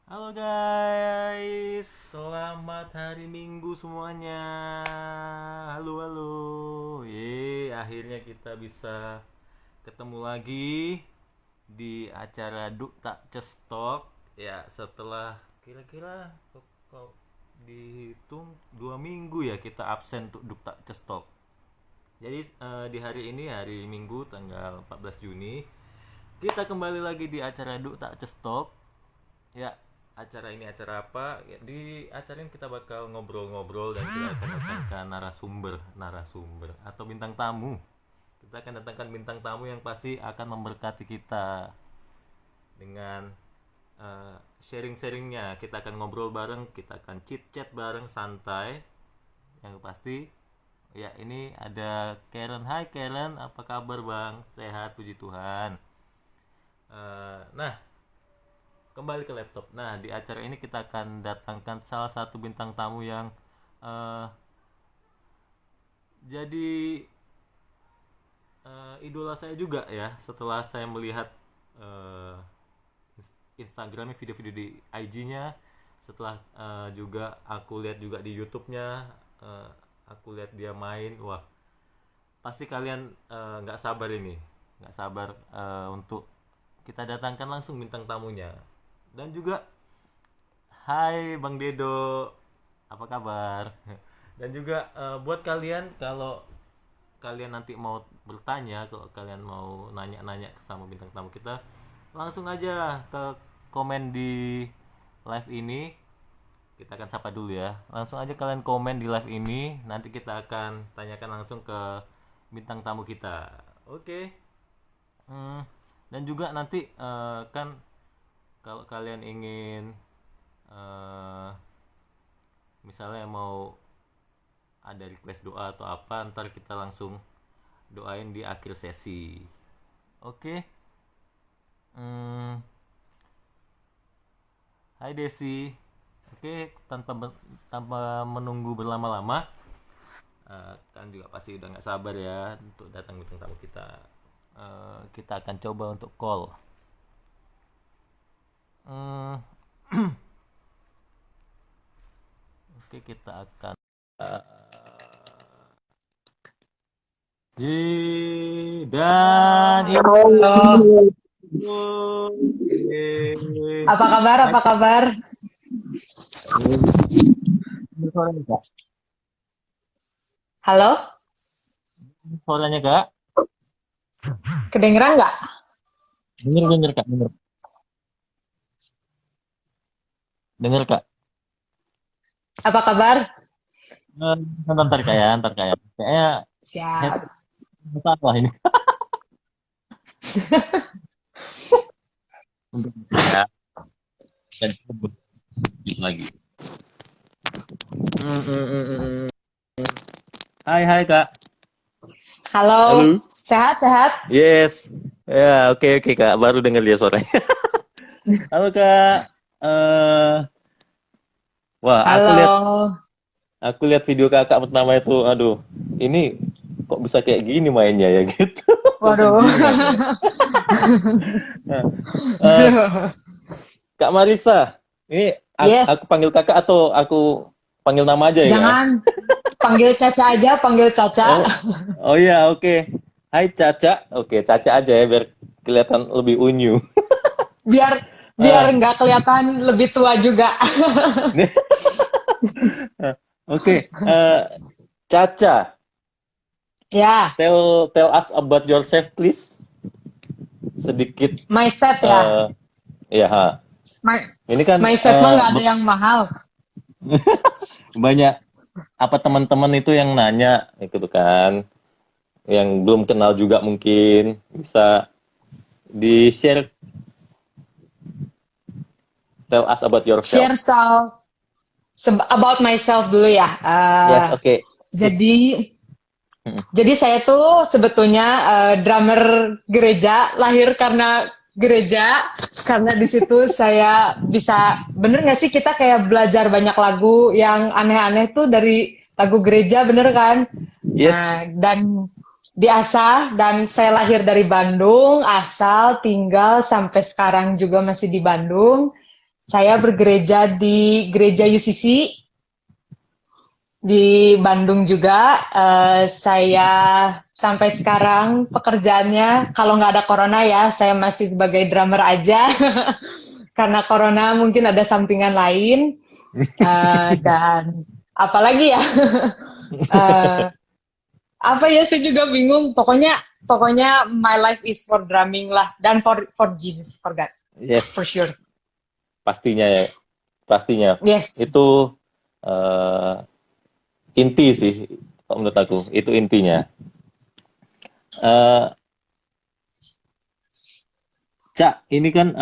Halo guys, selamat hari Minggu semuanya. Halo halo. Akhirnya kita bisa ketemu lagi di acara Duk Tak Cestok. Ya, setelah kira-kira kok dihitung 2 minggu ya kita absen untuk Duk Tak Cestok. Jadi di hari ini hari Minggu tanggal 14 Juni kita kembali lagi di acara Duk Tak Cestok. Ya, acara ini acara apa? Ya, di acara ini kita bakal ngobrol-ngobrol dan kita akan datangkan narasumber atau bintang tamu. Kita akan datangkan bintang tamu yang pasti akan memberkati kita dengan sharing-sharingnya. Kita akan ngobrol bareng, kita akan chit-chat bareng santai. Yang pasti, ya ini ada Karen. Hai Karen, apa kabar bang? Sehat, puji Tuhan. Nah, kembali ke laptop. Nah, di acara ini kita akan datangkan salah satu bintang tamu yang eh, jadi idola saya juga ya. Setelah saya melihat eh, Instagramnya, video-video di IG-nya, setelah juga aku lihat juga di YouTube-nya, eh, aku lihat dia main. Wah, pasti kalian nggak sabar ini, nggak sabar untuk kita datangkan langsung bintang tamunya. Dan juga hai Bang Dedo, apa kabar? Dan juga buat kalian kalau kalian nanti mau bertanya, kalau kalian mau nanya-nanya sama bintang tamu kita, langsung aja ke komen di live ini. Kita akan sapa dulu ya. Langsung aja kalian komen di live ini, nanti kita akan tanyakan langsung ke bintang tamu kita. Oke. Dan juga nanti kan kalau kalian ingin eh, misalnya mau ada request doa atau apa, ntar kita langsung doain di akhir sesi. Oke. Hmm, Hai Desi. Oke, tanpa menunggu berlama-lama, kan juga pasti udah nggak sabar ya untuk datang bintang tamu kita. Kita akan coba untuk call. Hmm, oke, kita akan dan Halo, Yeay. apa kabar? Hai, Apa kabar? suaranya kak. Halo, Suaranya kak. kedengeran nggak? Dengar dengar kak, dengar. Dengar kak. Apa kabar? Eh, Ntar kak ya, ntar kak ya. Kayaknya headset Siap. salah ini. Bentar, ya. Dan coba sedikit lagi. Hmm, hmm, hmm, hmm. Hai hai kak. Halo, Halo. sehat-sehat? Yes. Ya, oke oke kak. Baru dengar dia suaranya. Halo kak. Eh, wah, Halo. aku lihat video kakak pertama itu. Aduh, ini kok bisa kayak gini mainnya ya gitu. Kok Waduh. segini aku ya. Nah, eh, Kak Marisa, ini aku Yes. panggil kakak atau aku panggil nama aja ya kak ya? Jangan panggil Caca aja, panggil Caca. Oh, oh iya, oke. Hai Caca, oke Caca aja ya biar kelihatan lebih unyu. Biar biar Eh, nggak kelihatan lebih tua juga. oke, Caca, Ya, tell us about yourself please. Sedikit, mindset ya. eh ya, ha. My, Ini kan mindset mah nggak ada yang mahal. banyak apa teman-teman itu yang nanya gitu kan, yang belum kenal juga mungkin bisa di share, tell us about yourself. Share about myself dulu ya. Yes, oke. Sip. Jadi Mm. Jadi saya tuh sebetulnya drummer gereja, lahir karena gereja, karena di situ saya bisa, bener nggak sih kita kayak belajar banyak lagu yang aneh-aneh tuh dari lagu gereja, bener kan? Yes. Dan diasah, dan saya lahir dari Bandung, asal tinggal sampai sekarang juga masih di Bandung. Saya bergereja di gereja UCC di Bandung juga. Saya sampai sekarang pekerjaannya, kalau nggak ada corona ya, saya masih sebagai drummer aja. Karena corona mungkin ada sampingan lain. Dan apalagi ya, eh, apa ya, saya juga bingung. Pokoknya my life is for drumming lah, dan for Jesus, for God, for Yes, sure. pastinya ya, pastinya. Yes. Itu eh, inti sih, menurut aku. Itu intinya. Eh, Cak, ini kan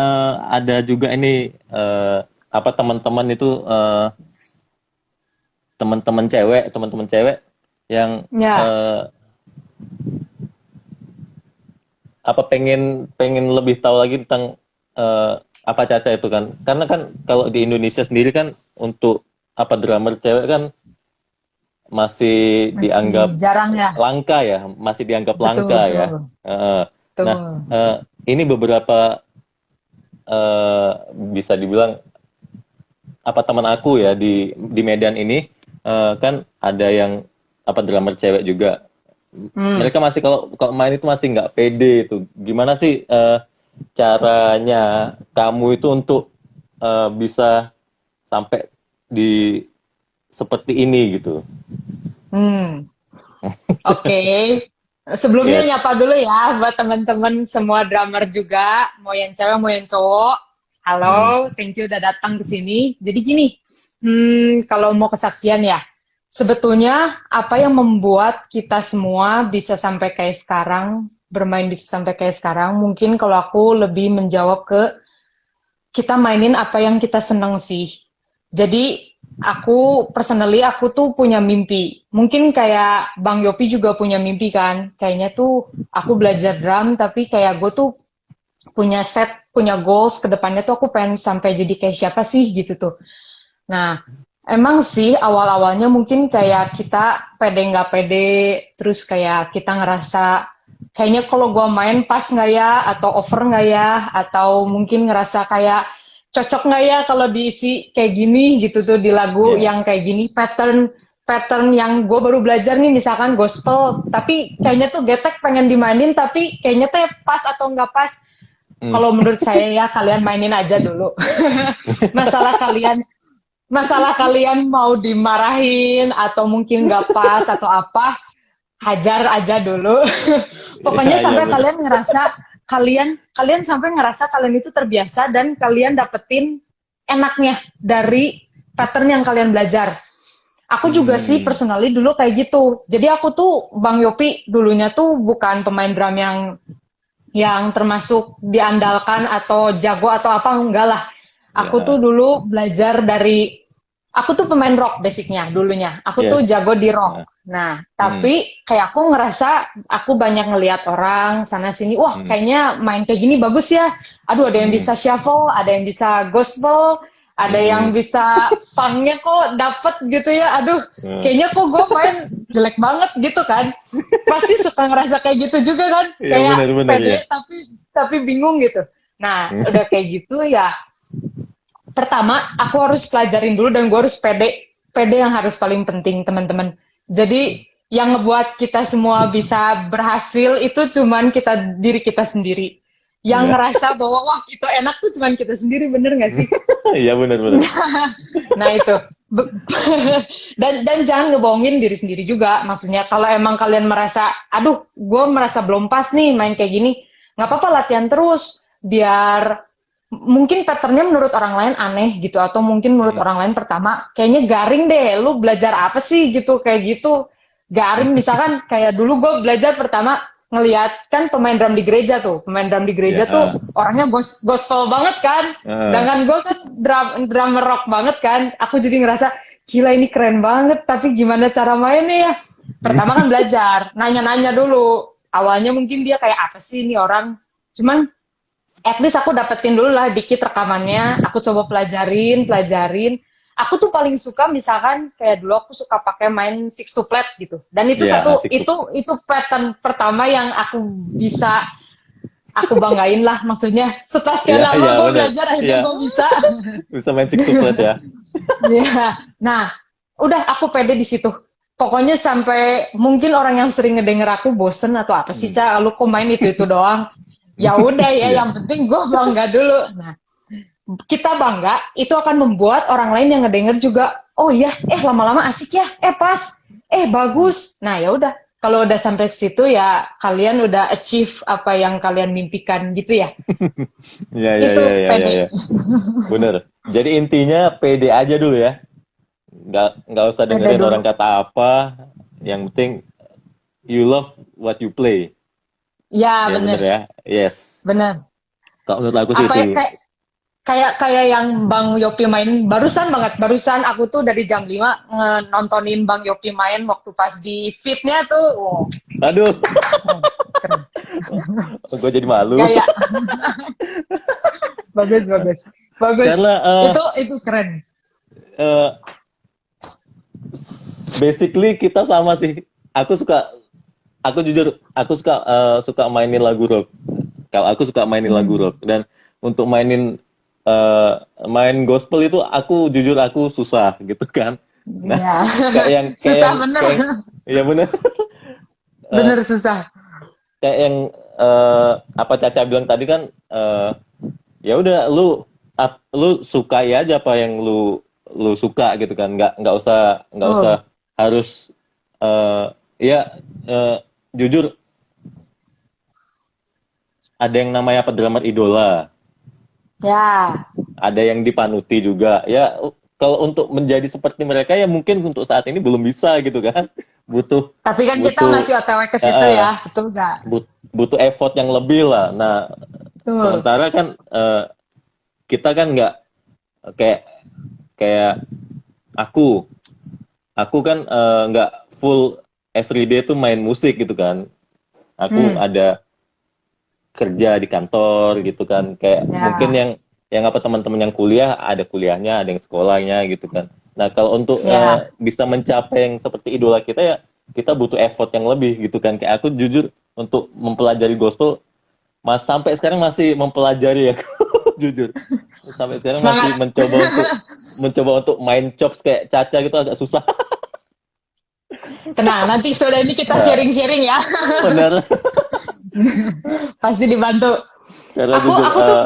ada juga ini apa teman-teman itu teman-teman cewek yang Ya. eh, apa pengen pengen lebih tahu lagi tentang apa Caca itu kan. Karena kan kalau di Indonesia sendiri kan untuk apa drummer cewek kan masih Masih dianggap jarang ya. langka ya, masih dianggap Betul, langka ya. betul. Eh, nah, Betul. ini beberapa eh, bisa dibilang apa teman aku ya di Medan ini kan ada yang apa drummer cewek juga. Hmm. Mereka masih kalau kalau main itu masih nggak pede itu. Gimana sih caranya kamu itu untuk bisa sampai di seperti ini gitu? Hmm. Oke. Sebelumnya Yes. nyapa dulu ya buat teman-teman semua drummer juga, mau yang cewek mau yang cowok. Hmm. Halo, thank you udah datang ke sini. Jadi gini, kalau mau kesaksian ya, sebetulnya apa yang membuat kita semua bisa sampai kayak sekarang, bermain bisa sampai kayak sekarang, mungkin kalau aku lebih menjawab ke kita mainin apa yang kita seneng sih. Jadi aku personally aku tuh punya mimpi. Mungkin kayak Bang Yopi juga punya mimpi kan. Kayaknya tuh aku belajar drum tapi kayak gue tuh punya punya goals ke depannya tuh aku pengen sampai jadi kayak siapa sih gitu tuh. Nah, emang sih awal-awalnya mungkin kayak kita pede nggak pede, terus kayak kita ngerasa kayaknya kalau gua main pas nggak ya, atau over nggak ya, atau mungkin ngerasa kayak cocok nggak ya kalau diisi kayak gini gitu tuh di lagu Ya. yang kayak gini, pattern pattern yang gue baru belajar nih misalkan gospel, tapi kayaknya tuh getek pengen dimainin tapi kayaknya tuh pas atau nggak pas. Hmm. Kalau menurut saya ya kalian mainin aja dulu. masalah kalian Masalah kalian mau dimarahin atau mungkin nggak pas atau apa, hajar aja dulu. Pokoknya Ya, ya sampai benar. kalian ngerasa kalian kalian sampai ngerasa kalian itu terbiasa dan kalian dapetin enaknya dari pattern yang kalian belajar. Aku juga sih Hmm. personally dulu kayak gitu. Jadi aku tuh Bang Yopi dulunya tuh bukan pemain drum yang termasuk diandalkan atau jago atau apa, enggak lah. Aku tuh Ya. dulu belajar dari, aku tuh pemain rock basicnya dulunya. Aku tuh Yes. jago di Ya. rock. Nah, Hmm. tapi kayak aku ngerasa aku banyak ngelihat orang sana sini, wah Hmm. kayaknya main kayak gini bagus ya. Aduh, ada yang Hmm. bisa shuffle, ada yang bisa gospel, ada Hmm. yang bisa funknya kok dapet gitu ya. Aduh, Hmm. kayaknya kok gue main jelek banget gitu kan. Pasti suka ngerasa kayak gitu juga kan. Ya Kayak benar-benar ya. pede tapi bingung gitu. Nah, udah kayak gitu ya, pertama aku harus pelajarin dulu dan gue harus pede. Pede yang harus paling penting teman-teman. Jadi yang ngebuat kita semua bisa berhasil itu cuman diri kita sendiri. Yang Ya. ngerasa bahwa wah itu enak tuh cuman kita sendiri, bener gak sih? Iya benar-benar. Nah itu. Dan jangan ngebohongin diri sendiri juga. Maksudnya kalau emang kalian merasa, aduh gue merasa belum pas nih main kayak gini, nggak apa-apa, latihan terus. Biar mungkin patternnya menurut orang lain aneh gitu, atau mungkin menurut Hmm. orang lain pertama kayaknya garing deh, lu belajar apa sih gitu, kayak gitu garing. Misalkan kayak dulu gue belajar pertama ngelihat kan pemain drum di gereja tuh Ya. orangnya gospel banget kan, Ah. sedangkan gue kan drummer rock banget kan. Aku jadi ngerasa gila ini keren banget, tapi gimana cara mainnya ya. Pertama kan belajar nanya-nanya dulu, awalnya mungkin dia kayak apa sih ini orang, cuman at least aku dapetin dulu lah dikit rekamannya, aku coba pelajarin. Aku tuh paling suka misalkan kayak dulu aku suka pakai main six to flat gitu. Dan itu Ya, asik tuh. itu pattern pertama yang aku bisa aku banggain lah, maksudnya setelah sekian Iya, lama iya, gue bener. belajar akhirnya Iya, gue bisa. bisa main sextuple ya. Iya. Nah, udah aku pede di situ. Pokoknya sampai mungkin orang yang sering ngedenger aku bosen atau apa sih, Hmm. Ca, lu kok main itu doang. Ya udah ya, Iya. yang penting gue bangga dulu. Nah, kita bangga itu akan membuat orang lain yang ngedenger juga, oh iya, lama-lama asik ya, pas, bagus. Nah, ya udah. Kalau udah sampai ke situ ya kalian udah achieve apa yang kalian mimpikan gitu ya. Iya, iya, Itu iya, iya, iya, pede. iya. Bener. Jadi intinya pede aja dulu ya. Nggak usah Pede dengerin dulu. orang kata apa. Yang penting you love what you play. Ya, Ya bener bener. ya. Yes. Bener. Kalau menurut aku sih Apa ya, itu. kayak yang Bang Yopi main barusan banget. Barusan aku tuh dari jam 5 nontonin Bang Yopi main waktu pas di fitnya tuh. Wow, Aduh, keren, keren. gue jadi malu. Gaya. Bagus, bagus. Bagus. Karena Itu keren. eh, basically kita sama sih. Aku jujur, aku suka mainin lagu rock. Kalau aku suka mainin lagu rock, dan untuk main gospel itu aku jujur aku susah gitu kan. Nah, Ya. kayak Susah yang bener. ya bener. Bener susah. Kayak yang apa Caca bilang tadi kan, ya udah lu sukai aja apa yang lu suka gitu kan, nggak usah Tuh. harus ya jujur ada yang namanya drummer idola, Ya. ada yang dipanuti juga ya. Kalau untuk menjadi seperti mereka ya mungkin untuk saat ini belum bisa gitu kan, butuh Tapi kan kita butuh masih OTW ke situ eh, ya. Betul nggak? butuh effort yang lebih lah. Nah, Betul. sementara kan kita kan nggak kayak kayak aku kan nggak full everyday tuh main musik gitu kan. Aku ada kerja di kantor gitu kan, kayak mungkin Ya. yang apa teman-teman yang kuliah ada kuliahnya, ada yang sekolahnya gitu kan. Nah, kalau untuk Ya. bisa mencapai yang seperti idola kita ya kita butuh effort yang lebih gitu kan. Kayak aku jujur untuk mempelajari gospel sampai sekarang masih mempelajari ya. Jujur sampai sekarang masih Semangat. mencoba untuk main chops kayak Caca gitu agak susah. Tenang, nanti sore ini kita sharing-sharing ya. Benar. Pasti dibantu. Karena Aku jujur aku tuh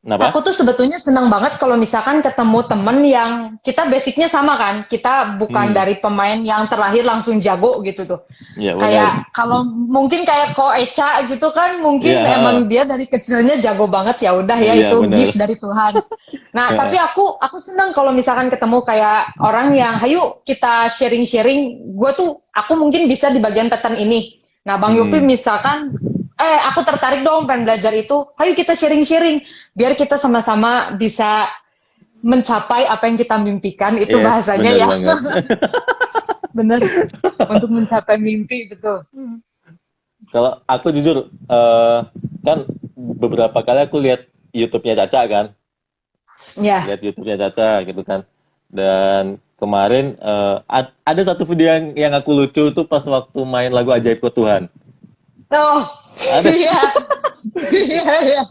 kenapa? Aku tuh sebetulnya senang banget kalau misalkan ketemu temen yang kita basicnya sama kan. Kita bukan dari pemain yang terlahir langsung jago gitu tuh. Ya benar. Kayak kalau mungkin kayak Ko Eca gitu kan, mungkin Iya, emang dia dari kecilnya jago banget, ya udah ya iya itu benar. gift dari Tuhan. Nah, tapi aku senang kalau misalkan ketemu kayak orang yang, hayu kita sharing-sharing. Aku mungkin bisa di bagian pattern ini. Nah, Bang Yupi misalkan, aku tertarik dong pengen belajar itu. Ayo kita sharing-sharing biar kita sama-sama bisa mencapai apa yang kita mimpikan. Itu Yes, bahasanya benar ya. banget. Bener. Untuk mencapai mimpi, betul. Kalau aku jujur kan beberapa kali aku lihat YouTube-nya Caca kan, Ya. lihat YouTube-nya Caca gitu kan. Dan kemarin ada satu video yang aku lucu tuh pas waktu main lagu Ajaib Kau Tuhan. Oh, Ada. iya. Iya, iya.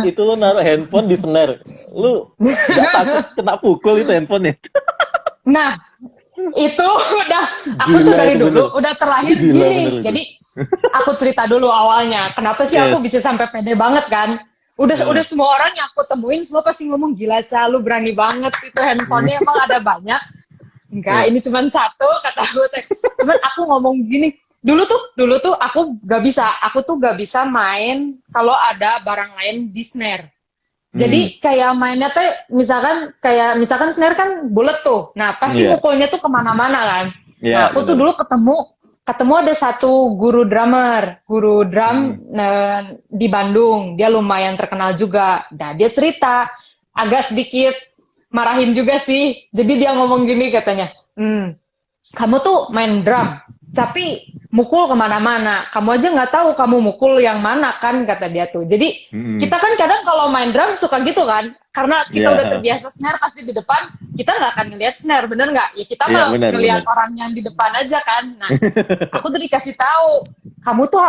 Itu lu naruh handphone di snare. Lu nggak takut kena pukul itu handphonenya? Nah, itu udah aku tuh Gila dari itu dulu bener. udah terlahir Gila gini. bener itu. Jadi aku cerita dulu awalnya. Kenapa sih aku Yes. bisa sampai pede banget kan? Udah semua orang yang aku temuin semua pasti ngomong, gila Ca, lu berani banget, itu handphonenya emang ada banyak. Enggak, ini cuma satu kata aku. Cuman aku ngomong gini, dulu tuh aku gak bisa main kalau ada barang lain di snare. Jadi kayak mainnya tuh misalkan snare kan bulat tuh. Nah, pasti Iya. mukulnya tuh kemana-mana kan. Iya, Nah, aku tuh bener. dulu ketemu ada satu guru drum di Bandung. Dia lumayan terkenal juga. Nah, dia cerita agak sedikit marahin juga sih. Jadi dia ngomong gini katanya, kamu tuh main drum, tapi mukul kemana-mana. Kamu aja nggak tahu kamu mukul yang mana kan, kata dia tuh. Jadi kita kan kadang kalau main drum suka gitu kan, karena kita udah terbiasa snare pasti di depan, kita nggak akan ngelihat snare, bener nggak? Ya kita mah ngelihat orang yang di depan aja kan. Nah, aku tuh dikasih tahu, kamu tuh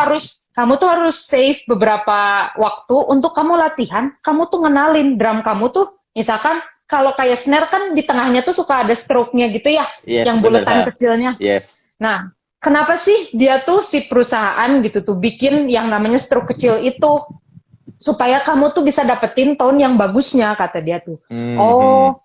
harus save beberapa waktu untuk kamu latihan, kamu tuh ngenalin drum kamu tuh, misalkan kalau kayak snare kan di tengahnya tuh suka ada stroke-nya gitu ya, yang buletan kecilnya. Nah, kenapa sih dia tuh si perusahaan gitu tuh bikin yang namanya stroke kecil itu supaya kamu tuh bisa dapetin tone yang bagusnya, kata dia tuh. Oh,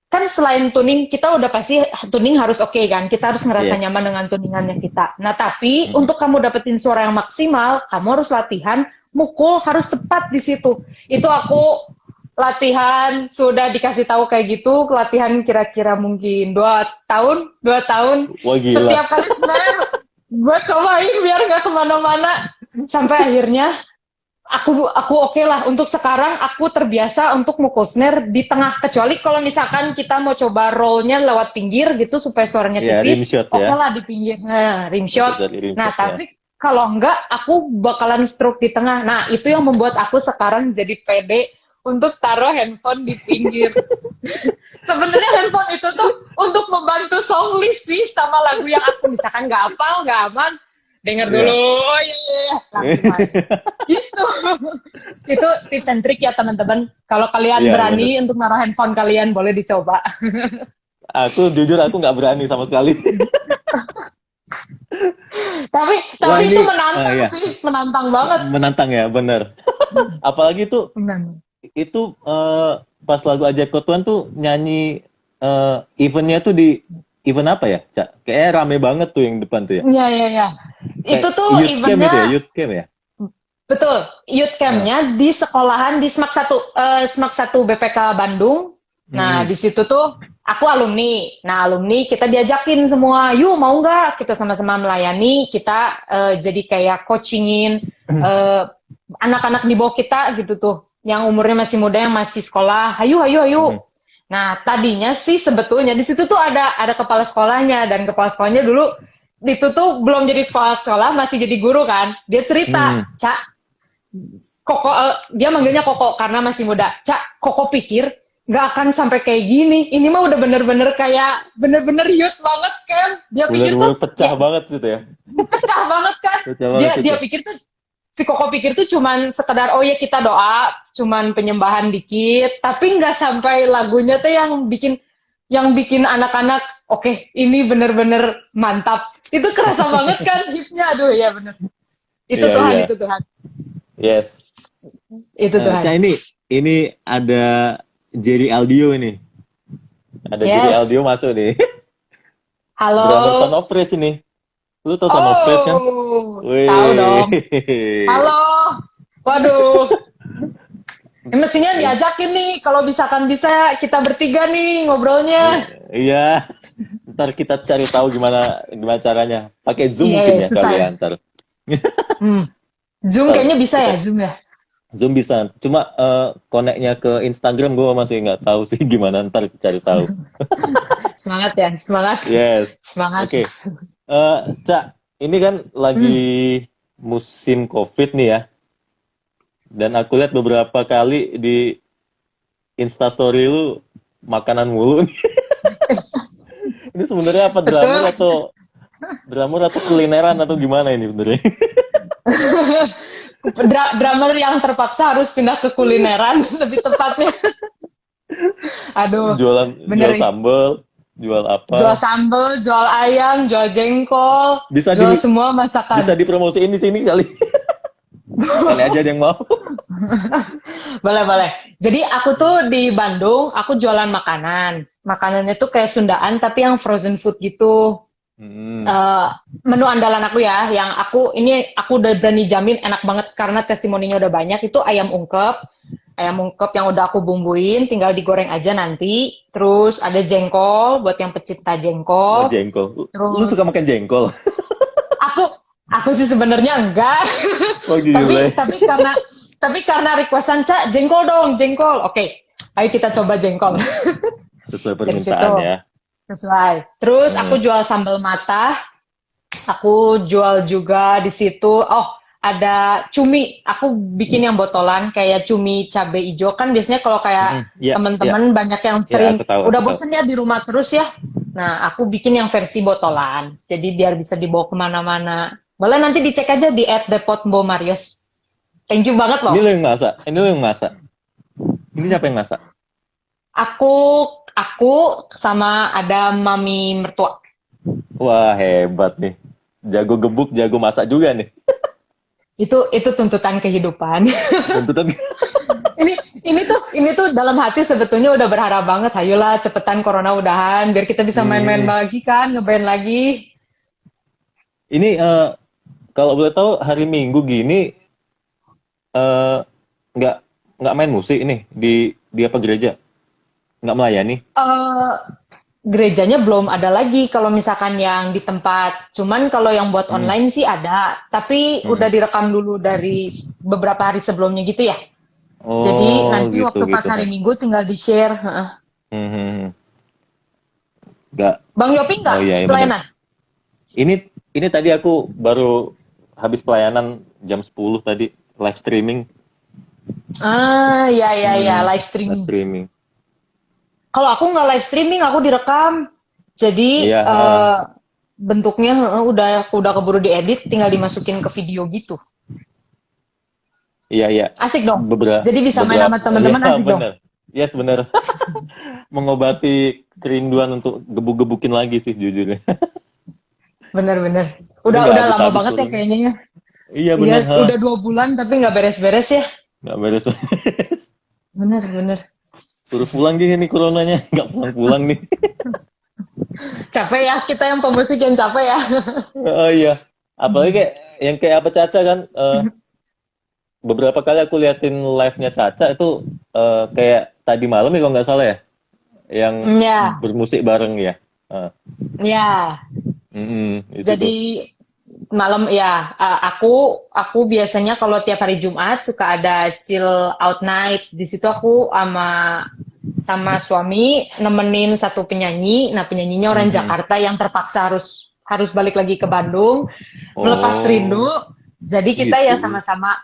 kan selain tuning kita udah pasti tuning harus oke kan, kita harus ngerasa nyaman dengan tuningannya kita. Nah tapi untuk kamu dapetin suara yang maksimal, kamu harus latihan mukul harus tepat di situ. Itu aku latihan sudah dikasih tahu kayak gitu, latihan kira-kira mungkin 2 tahun. Wah, gila. Setiap kali snare gue cobain biar nggak kemana-mana sampai akhirnya aku oke lah. Untuk sekarang aku terbiasa untuk mukul snare di tengah, kecuali kalau misalkan kita mau coba rollnya lewat pinggir gitu supaya suaranya tipis, oke lah di pinggir, rim shot. Nah tapi kalau enggak aku bakalan stroke di tengah. Nah itu yang membuat aku sekarang jadi pede untuk taruh handphone di pinggir. Sebenarnya handphone itu tuh untuk membantu song list sih, sama lagu yang aku misalkan nggak hafal, nggak aman, denger dulu, oh iya, langsung gitu. Itu tips and trick ya teman-teman. Kalau kalian berani untuk naruh handphone kalian, boleh dicoba. Aku jujur aku nggak berani sama sekali. tapi itu menantang sih, menantang banget. Menantang ya, bener. Apalagi tuh itu pas lagu Ajaib Kau Tuhan tuh nyanyi eventnya tuh di event apa ya, Cak? Kayaknya rame banget tuh yang depan tuh ya. Iya. Itu tuh eventnya Youth Camp ya? Betul, youth camp-nya di sekolahan di SMAK 1 BPK Bandung. Nah, di situ tuh aku alumni. Nah, alumni kita diajakin semua, yuk mau nggak kita sama-sama melayani, kita jadi kayak coachingin anak-anak di bawah kita gitu tuh, yang umurnya masih muda, yang masih sekolah, ayo. Nah, tadinya sih sebetulnya di situ tuh ada kepala sekolahnya, dan kepala sekolahnya dulu itu tuh belum jadi sekolah, masih jadi guru kan. Dia cerita, Cak, Koko, dia manggilnya Koko karena masih muda. Cak, Koko pikir nggak akan sampai kayak gini. Ini mah udah bener-bener kayak bener-bener youth banget kan. Dia pikir tuh pecah banget gitu ya. Pecah banget kan. Dia pikir tuh, si Koko pikir tuh cuman sekedar, oh ya kita doa, cuman penyembahan dikit, tapi nggak sampai lagunya tuh yang bikin anak-anak, oke, ini bener-bener mantap. Itu kerasa banget kan hitsnya, aduh ya bener. Itu itu Tuhan. Yes. Itu Tuhan. Cak, ini ada Jerry Aldio ini. Ada Jerry Aldio masuk nih. Halo. Drummer Son of Praise ini. Lu tau Son of Praise kan? Tahu dong. Halo. Waduh. Mestinya diajakin nih, kalau misalkan bisa kita bertiga nih ngobrolnya. Iya. Ntar kita cari tahu gimana caranya. Pakai Zoom mungkin ya kalian ntar. Zoom kayaknya bisa ya, Zoom ya. Zoom bisa. Cuma connect-nya ke Instagram gue masih nggak tahu sih gimana, ntar cari tahu. Semangat ya, semangat. Yes. Semangat. Oke. Cak, ini kan lagi musim COVID nih ya. Dan aku lihat beberapa kali di Instastory lu makanan mulu. Ini sebenarnya apa, drummer atau kulineran atau gimana ini sebenarnya? Drummer yang terpaksa harus pindah ke kulineran lebih tepatnya. Aduh. Jual sambal, jual apa? Jual sambal, jual ayam, jual jengkol, jual semua masakan. Bisa dipromosiin di sini kali. Kali aja ada yang mau. Boleh. Jadi aku tuh di Bandung, aku jualan makanan. Makanannya tuh kayak Sundaan tapi yang frozen food gitu. Menu andalan aku ya, yang aku udah berani jamin enak banget karena testimoninya udah banyak, itu ayam ungkep yang udah aku bumbuin, tinggal digoreng aja nanti. Terus ada jengkol buat yang pecinta jengkol. Jengkol. Terus, lu suka makan jengkol? aku sih sebenarnya enggak. Oh, tapi karena requestan, Cak, jengkol dong, jengkol. Oke, ayo kita coba jengkol. Sesuai permintaan ya. Sesuai. Terus aku jual sambal matah. Aku jual juga di situ. Oh, ada cumi. Aku bikin yang botolan kayak cumi cabe ijo. Kan biasanya kalau kayak Iya, iya, teman-teman banyak yang iya, sering aku tahu, udah aku tahu. bosen ya di rumah terus ya. Nah, aku bikin yang versi botolan. Jadi biar bisa dibawa kemana-mana. Boleh nanti dicek aja di @depotmbomarius. Thank you banget Ini loh. lo yang masak, ini lo yang masak. Ini siapa yang masak? Aku aku sama ada mami mertua. Wah, hebat nih. Jago gebuk, jago masak juga nih. Itu tuntutan kehidupan. Tuntutan. ini ini tuh dalam hati sebetulnya udah berharap banget, ayolah cepetan corona udahan biar kita bisa main-main Hmm. lagi kan, ngeband lagi. Ini kalau boleh tahu hari Minggu gini eh nggak nggak main musik ini di apa gereja? Nggak melayani? eh Gerejanya belum ada lagi kalau misalkan yang di tempat. Cuman kalau yang buat Hmm. online sih ada, tapi udah Hmm. direkam dulu dari beberapa hari sebelumnya gitu ya. Jadi Oh, nanti gitu waktu pas gitu. hari Minggu tinggal di-share. Heeh. Hmm, hmm, hmm. Nggak. Bang Yopi nggak Oh iya, iya bener. pelayanan? Ini ini tadi aku baru habis pelayanan jam 10 tadi live streaming. Ah, ya ya ya, Hmm, live live streaming. streaming. Kalau aku nggak live streaming, aku direkam. Jadi Iya, bentuknya udah keburu diedit, tinggal dimasukin ke video gitu. iya, iya. Asik dong. Beberapa Jadi bisa main beberapa sama ya teman-teman asik dong. bener. Yes, bener. Mengobati kerinduan untuk gebuk-gebukin lagi sih jujurnya. Bener-bener. Ini Udah nggak udah lama habis-habis banget ya corona. kayaknya ya. Iya Iya, bener, ha. udah 2 bulan tapi nggak beres-beres ya. Nggak beres-beres. Bener-bener. Suruh pulang gini nih coronanya. Nggak pulang-pulang nih. Capek ya, kita yang pemusik yang capek ya. Oh iya. Apalagi kayak yang kayak apa Caca kan. Beberapa kali aku liatin live-nya Caca itu kayak tadi malam ya kalau nggak salah ya. Yang Ya, bermusik bareng ya. Eh, ya. itu tuh. Jadi malam ya, aku biasanya kalau tiap hari Jumat suka ada chill out night. Di situ aku sama suami nemenin satu penyanyi. Nah, penyanyinya orang Mhm. Jakarta yang terpaksa harus harus balik lagi ke Bandung, melepas rindu. Oh, Jadi kita ya gitu. sama-sama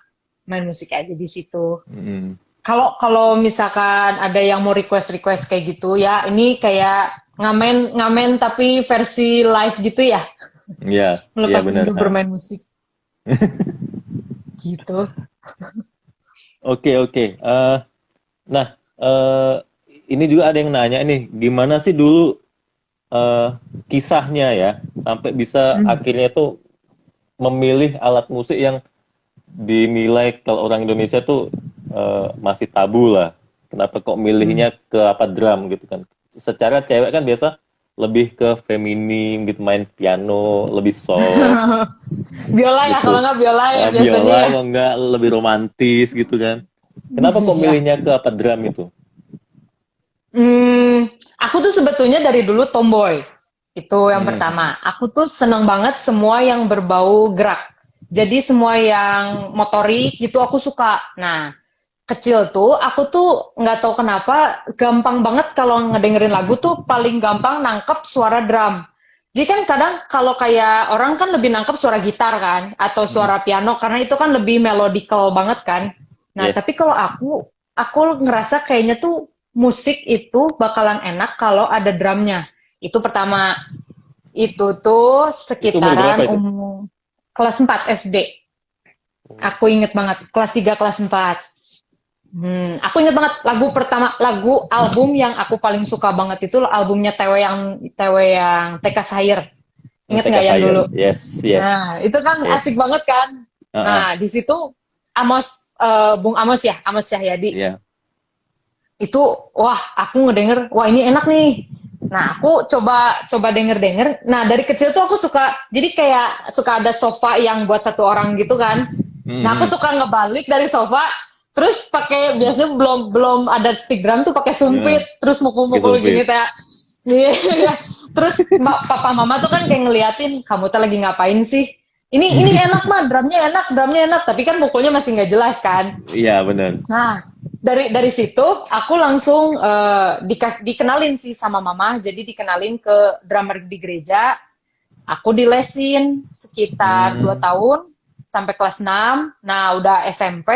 main musik aja di situ. Mhm. Kalau kalau misalkan ada yang mau request kayak gitu ya, ini kayak ngamen ngamen tapi versi live gitu ya, Iya, iya melepas benar. rindu Ha. bermain musik gitu. Oke, oke. Nah, ini juga ada yang nanya nih, gimana sih dulu eh, kisahnya ya, sampai bisa akhirnya tuh memilih alat musik yang dinilai kalau orang Indonesia tuh masih tabu lah. Kenapa kok milihnya ke apa drum gitu kan? Secara cewek kan biasa lebih ke feminim gitu, main piano, lebih soft Biola ya, kalau gitu. nggak biola ya biasanya Biola ya. kalau enggak lebih romantis gitu kan. Kenapa kok Ya. milihnya ke apa drum itu? Aku tuh sebetulnya dari dulu tomboy. Itu yang Hmm. pertama. Aku tuh seneng banget semua yang berbau gerak. Jadi semua yang motorik gitu aku suka. Nah, kecil tuh aku tuh nggak tahu kenapa gampang banget kalau ngedengerin lagu tuh paling gampang nangkep suara drum. Jadi kan kadang kalau kayak orang kan lebih nangkep suara gitar kan atau Hmm. suara piano karena itu kan lebih melodical banget kan. Nah, Yes. tapi kalau aku ngerasa kayaknya tuh musik itu bakalan enak kalau ada drumnya. Itu pertama. Itu tuh Itu umur berapa sekitaran itu? kelas 4 SD. Aku inget banget, kelas 3 kelas 4. Aku inget banget lagu album yang aku paling suka banget itu albumnya TW yang TK Sair. Ingat TK nggak yang Sayer. dulu? Yes, yes. Nah, itu kan asik Yes. banget kan? Heeh. Nah, di situ Bung Amos ya, Amos Cahyadi. Iya. Itu wah, aku ngedenger, wah ini enak nih. Nah, aku coba denger-denger. Nah, dari kecil tuh aku suka, jadi kayak suka ada sofa yang buat satu orang gitu kan. Nah, aku Mhm. suka ngebalik dari sofa, terus pakai biasanya belum belum ada stick drum tuh pakai Nah, sumpit, terus pakai mukul-mukul sumpit. gini kayak iya. Terus papa mama tuh kan kayak ngeliatin kamu tuh lagi ngapain sih? Ini enak mah, drumnya enak, tapi kan mukulnya masih nggak jelas kan. Iya, benar. Nah, dari situ aku langsung dikenalin sih sama mama, jadi dikenalin ke drummer di gereja. aku dilesin sekitar 2 tahun sampai kelas 6. Nah, udah SMP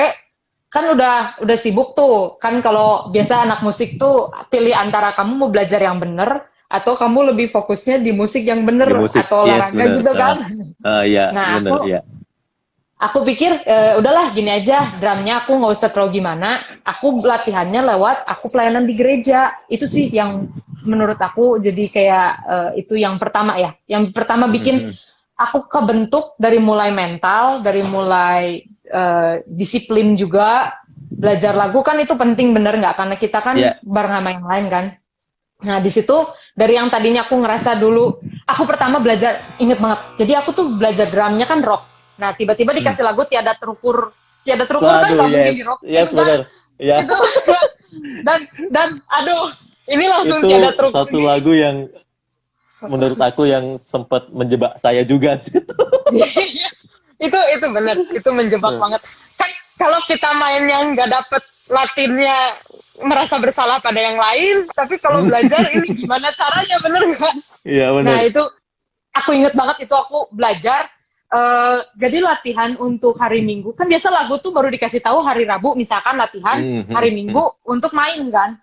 kan udah sibuk tuh. Kan kalau biasa anak musik tuh pilih antara kamu mau belajar yang bener atau kamu lebih fokusnya di musik yang bener Di musik, atau yes, olahraga bener. gitu kan. Ya, Nah, bener, ya. aku pikir udahlah gini aja, drumnya aku nggak usah terlalu gimana. Aku latihannya lewat aku pelayanan di gereja. Itu sih yang menurut aku jadi kayak itu yang pertama ya. Yang pertama bikin aku kebentuk dari mulai mental, dari mulai disiplin juga. Belajar lagu kan itu penting bener nggak? Karena kita kan Yeah. bareng sama yang lain kan. Nah di situ dari yang tadinya aku ngerasa dulu, aku pertama belajar inget banget. Jadi aku tuh belajar drumnya kan rock. Nah tiba-tiba dikasih lagu tiada terukur kan Waduh, nggak mungkin yes, di rockin yes, kan? bener. Ya, Itu dan aduh ini langsung itu tiada terukur satu lagu yang menurut aku yang sempat menjebak saya juga sih. itu benar itu menjebak banget kan kalau kita main yang nggak dapet latinnya merasa bersalah pada yang lain tapi kalau belajar ini gimana caranya bener nggak Iya, bener. nah itu aku inget banget itu aku belajar jadi latihan untuk hari Minggu kan biasa lagu tuh baru dikasih tahu hari Rabu misalkan latihan hari Minggu untuk main kan.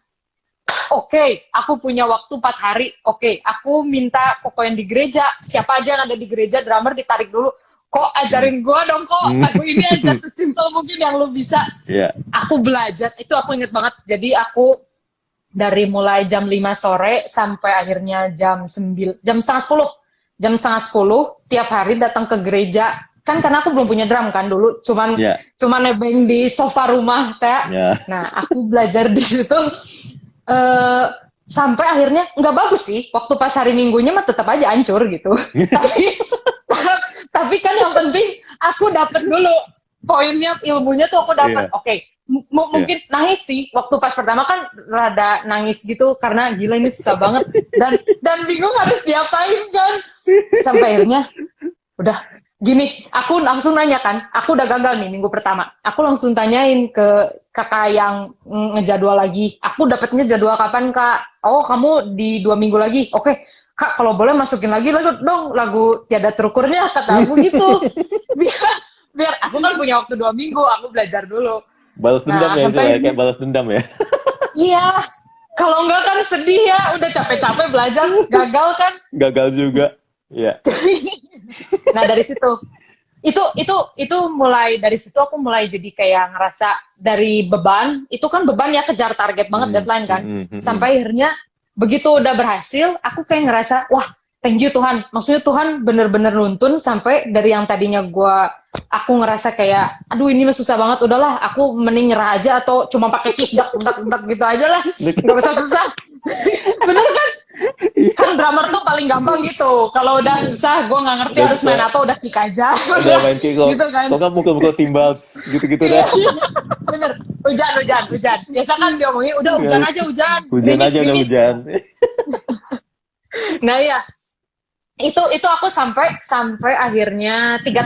Oke, aku punya waktu 4 hari. Oke, aku minta pokoknya di gereja. Siapa aja yang ada di gereja, drummer ditarik dulu. Kok ajarin gue dong kok lagu ini aja sesimpel mungkin yang lu bisa. Yeah. Aku belajar, itu aku inget banget. Jadi aku dari mulai jam 5 sore sampai akhirnya jam 9, jam setengah 10. Jam setengah 10, tiap hari datang ke gereja. Kan karena aku belum punya drum kan dulu. Cuman nebeng di sofa rumah. Nah, aku belajar di situ. Sampai akhirnya nggak bagus sih waktu pas hari Minggunya mah tetap aja hancur gitu tapi kan yang penting aku dapat dulu poinnya ilmunya tuh aku dapat. Oke, mungkin nangis sih waktu pas pertama kan rada nangis gitu karena gila ini susah banget dan bingung harus diapain kan sampai akhirnya udah gini aku langsung nanya kan aku udah gagal nih minggu pertama aku langsung tanyain ke kakak yang ngejadwal lagi aku dapetnya jadwal kapan kak oh kamu di 2 minggu lagi oke kak kalau boleh masukin lagi lagu tiada terukurnya kata aku gitu biar aku kan punya waktu 2 minggu aku belajar dulu balas dendam ya istilahnya kayak balas dendam ya iya kalau enggak kan sedih ya udah capek-capek belajar gagal juga ya. Nah dari situ itu mulai dari situ aku mulai jadi kayak ngerasa dari beban itu kan beban ya kejar target banget deadline kan sampai akhirnya begitu udah berhasil aku kayak ngerasa wah thank you Tuhan maksudnya Tuhan bener-bener nuntun sampai dari yang tadinya aku ngerasa kayak aduh ini mah susah banget udahlah aku mending nyerah aja atau cuma pakai kick dak gitu aja lah nggak usah susah bener kan drummer tuh paling gampang gitu kalau udah susah gue nggak ngerti harus main apa udah kick aja udah main kick gitu kan kok nggak mukul simbal gitu dah bener hujan biasa kan diomongin udah hujan aja hujan nah ya itu aku sampai akhirnya 3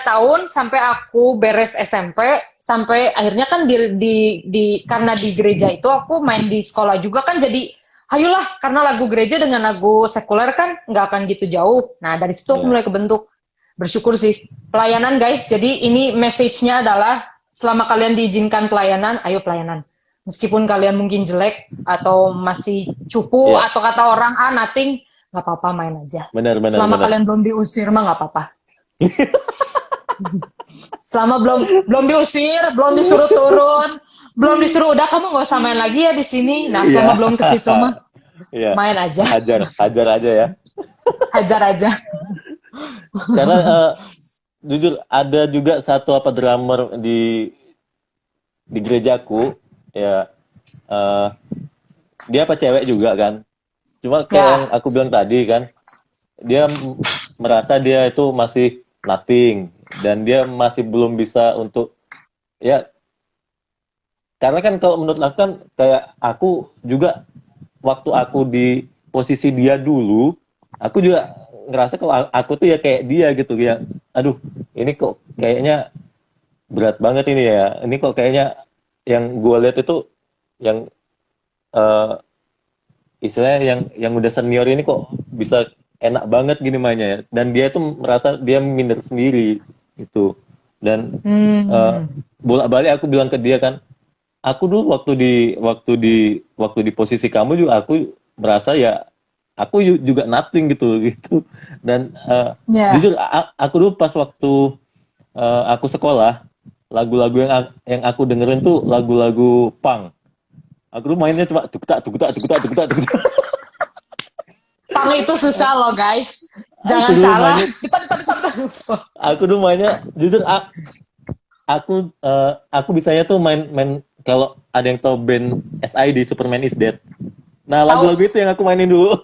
tahun sampai aku beres SMP sampai akhirnya kan karena di gereja itu aku main di sekolah juga kan jadi ayolah karena lagu gereja dengan lagu sekuler kan nggak akan gitu jauh nah dari situ aku mulai kebentuk bersyukur sih pelayanan guys jadi ini message-nya adalah selama kalian diizinkan pelayanan ayo pelayanan meskipun kalian mungkin jelek atau masih cupu atau kata orang nothing nggak apa-apa main aja benar, selama kalian belum diusir mah nggak apa-apa selama belum diusir belum disuruh turun belum disuruh udah kamu nggak usah main lagi ya di sini nah selama belum ke situ mah main aja hajar aja ya hajar aja karena jujur ada juga satu drummer di gerejaku ya dia cewek juga kan cuma kayak yang aku bilang tadi kan dia merasa dia itu masih nothing dan dia masih belum bisa untuk ya karena kan kalau menurut aku kan kayak aku juga waktu aku di posisi dia dulu aku juga ngerasa kalau aku tuh ya kayak dia gitu ya aduh ini kok kayaknya berat banget ini ya ini kok kayaknya yang gue lihat itu yang istilahnya yang udah senior ini kok bisa enak banget gini mainnya ya. Dan dia tuh merasa dia minder sendiri gitu. Dan bolak-balik aku bilang ke dia kan, aku dulu waktu di posisi kamu juga aku merasa ya aku juga nothing gitu gitu. Dan Ya. jujur aku dulu pas waktu aku sekolah, lagu-lagu yang aku dengerin tuh lagu-lagu punk. Aku dulu mainnya cuma tukutak tukutak tukutak tukutak tukutak. Pang itu susah loh guys. Aku Jangan dulu salah. mainnya aku dulu mainnya jujur aku bisanya tuh main kalau ada yang tahu band SID Superman is Dead. Nah, lagu-lagu Tahu itu yang aku mainin dulu.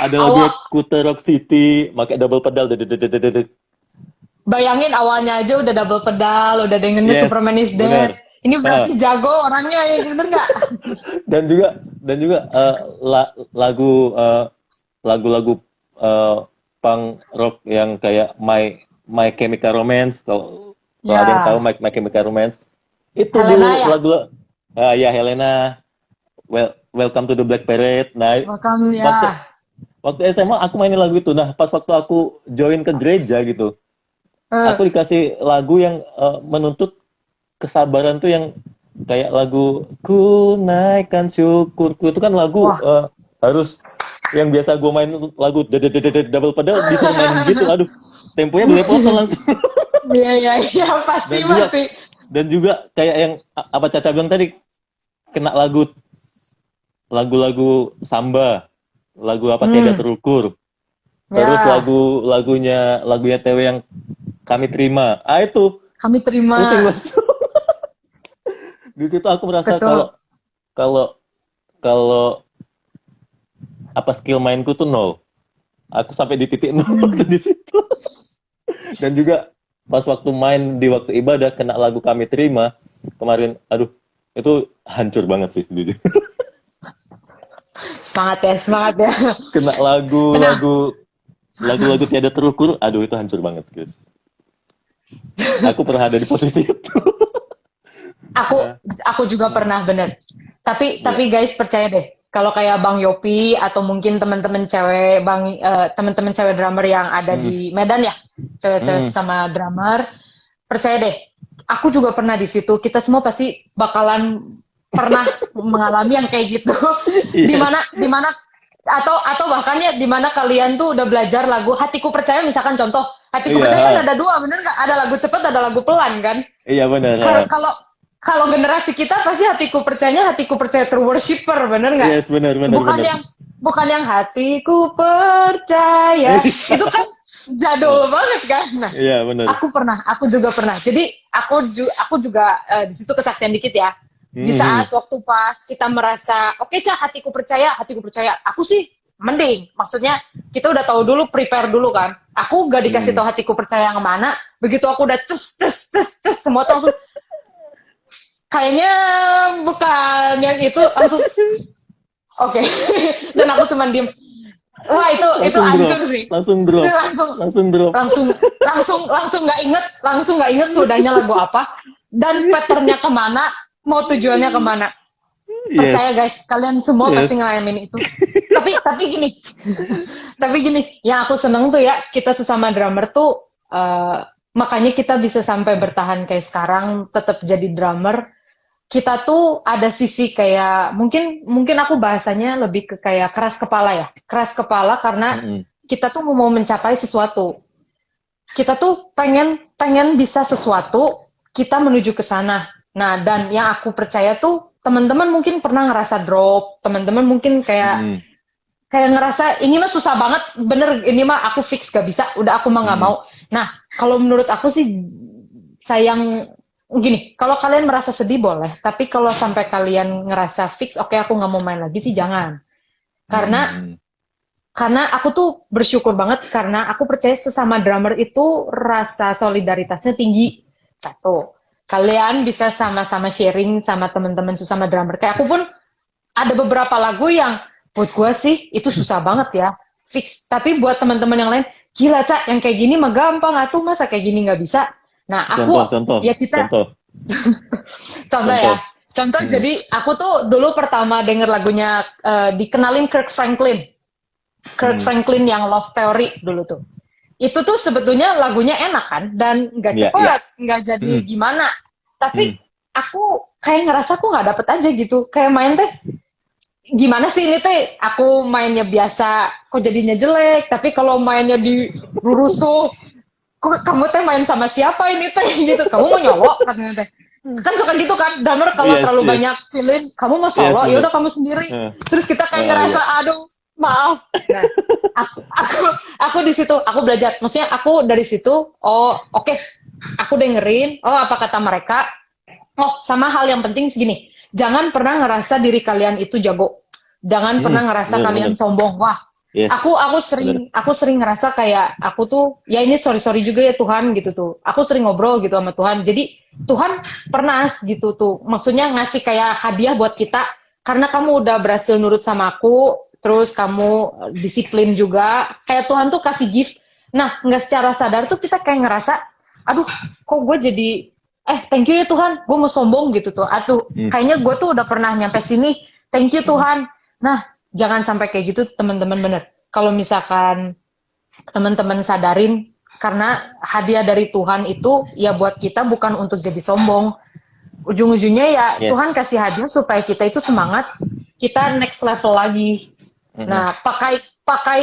Ada lagu awak Kuta Rock City, pakai double pedal. Dedededededed. bayangin awalnya aja udah double pedal, udah dengernya Yes, Superman is Dead. benar. Ini Ah, berarti jago orangnya ya, bener nggak? dan juga lagu lagu-lagu punk rock yang kayak My Chemical Romance, kalau ada yang tahu Ya, My Chemical Romance, itu Helena dulu ya. lagu ya Helena, Welcome to the Black Parade. Nah, Welcome waktu ya. waktu SMA aku mainin lagu itu. Nah, pas waktu aku join ke gereja gitu, Eh, aku dikasih lagu yang menuntut kesabaran tuh, yang kayak lagu ku naikkan syukurku, itu kan lagu wah. harus yang biasa gue main lagu double pedal disuruh main gitu, aduh, temponya belepotan langsung. Iya iya iya pasti dan juga pasti. dan juga kayak yang apa Caca bilang tadi, kena lagu-lagu samba, lagu apa Tiada Hmm, Terukur, terus ya. lagunya TW yang Kami Terima, itu Kami pusing terima. mas. Di situ aku merasa kalau Betul. kalau kalau apa skill mainku tuh nol. Aku sampai di titik nol waktu Hmm. di situ. Dan juga pas waktu main di waktu ibadah kena lagu Kami Terima kemarin, aduh, itu hancur banget sih jujur. Semangat ya, semangat ya. Kena Nah, lagu-lagu Tiada Terukur, aduh itu hancur banget guys. Aku pernah ada di posisi itu. aku Ya, aku juga pernah bener. iya. Tapi guys percaya deh, kalau kayak Bang Yopi atau mungkin teman-teman cewek teman-teman cewek drummer yang ada Hmm, di Medan ya, cewek-cewek hmm, sama drummer, percaya deh, aku juga pernah di situ. Kita semua pasti bakalan pernah mengalami yang kayak gitu. yes. Di mana atau bahkan ya di mana kalian tuh udah belajar lagu Hatiku Percaya misalkan contoh. Hatiku Iya, Percaya kan ada dua, bener nggak? Ada lagu cepet, ada lagu pelan kan? iya benar. Kalau kalau generasi kita pasti hatiku percaya true worshipper, bener nggak? Yes, benar benar Bukan benar. yang bukan yang hatiku percaya itu kan jadul banget kan. Nah, Iya, benar. aku juga pernah. Jadi aku juga di situ kesaksian dikit ya. Di Mhm. saat waktu pas kita merasa oke cah hatiku percaya, aku sih mending. Maksudnya kita udah tahu dulu, prepare dulu kan. Aku gak dikasih Hmm. tahu hatiku percaya yang mana. Begitu aku udah ces semua tuh langsung kayaknya bukan yang itu langsung oke. Dan aku cuma diem. Wah itu Langsung hancur drop, sih. langsung Itu drop, langsung drop. langsung nggak inget sudahnya lagu apa dan patternnya kemana, mau tujuannya kemana. Yes, Percaya guys, kalian semua pasti yes. ngalamin itu. Tapi gini, tapi gini, yang aku seneng tuh ya kita sesama drummer tuh makanya kita bisa sampai bertahan kayak sekarang, tetap jadi drummer. Kita tuh ada sisi kayak mungkin mungkin aku bahasanya lebih ke kayak keras kepala ya. Keras kepala karena Mm-mm. kita tuh mau mencapai sesuatu. Kita tuh pengen pengen bisa sesuatu, kita menuju ke sana. Nah, dan yang aku percaya tuh teman-teman mungkin pernah ngerasa drop, teman-teman mungkin kayak Mm-mm. kayak ngerasa ini mah susah banget, bener ini mah aku fix gak bisa, udah aku mah nggak Mm-mm. mau. Nah, kalau menurut aku sih sayang gini, kalau kalian merasa sedih boleh, tapi kalau sampai kalian ngerasa fix, oke aku nggak mau main lagi sih jangan. Karena Mm-mm. aku tuh bersyukur banget karena aku percaya sesama drummer itu rasa solidaritasnya tinggi. Satu, kalian bisa sama-sama sharing sama teman-teman sesama drummer. Kayak aku pun ada beberapa lagu yang buat gue sih itu susah banget ya fix. Tapi buat teman-teman yang lain, gila cak yang kayak gini mah gampang atuh masa kayak gini nggak bisa. Nah aku Contoh, contoh, ya kita contoh, contoh ya. contoh. Contoh Mm. jadi aku tuh dulu pertama denger lagunya dikenalin Kirk Franklin. Kirk Franklin yang Love Theory dulu tuh. Itu tuh sebetulnya lagunya enak kan dan nggak cepet, nggak jadi gimana. Tapi aku kayak ngerasa aku nggak dapet aja gitu. Kayak main teh gimana sih ini teh? Aku mainnya biasa, kok jadinya jelek. Tapi kalau mainnya di rusuh, kok kamu teh main sama siapa ini teh gitu? Kamu mau nyolok katanya teh. Kan suka gitu kan, drummer kalau terlalu banyak silin, kamu mau solo, ya udah kamu sendiri. Terus kita kayak ngerasa, aduh, maaf. Nah, aku di situ, aku belajar. Maksudnya aku dari situ, oke, aku dengerin, apa kata mereka. Sama hal yang penting segini, jangan pernah ngerasa diri kalian itu jago. Jangan pernah ngerasa kalian sombong. Wah, aku sering ngerasa kayak aku tuh, ya ini sorry juga ya Tuhan gitu tuh. Aku sering ngobrol gitu sama Tuhan. Jadi Tuhan pernah gitu tuh, maksudnya ngasih kayak hadiah buat kita karena kamu udah berhasil nurut sama aku. Terus kamu disiplin juga, kayak Tuhan tuh kasih gift. Nah, nggak secara sadar tuh kita kayak ngerasa, aduh, kok gue jadi, thank you ya Tuhan, gue mau sombong gitu tuh. Aduh, kayaknya gue tuh udah pernah nyampe sini, thank you Tuhan. Nah, jangan sampai kayak gitu teman-teman, bener. Kalau misalkan teman-teman sadarin, karena hadiah dari Tuhan itu ya buat kita bukan untuk jadi sombong. Ujung-ujungnya ya Tuhan kasih hadiah supaya kita itu semangat, kita next level lagi. Nah, pakai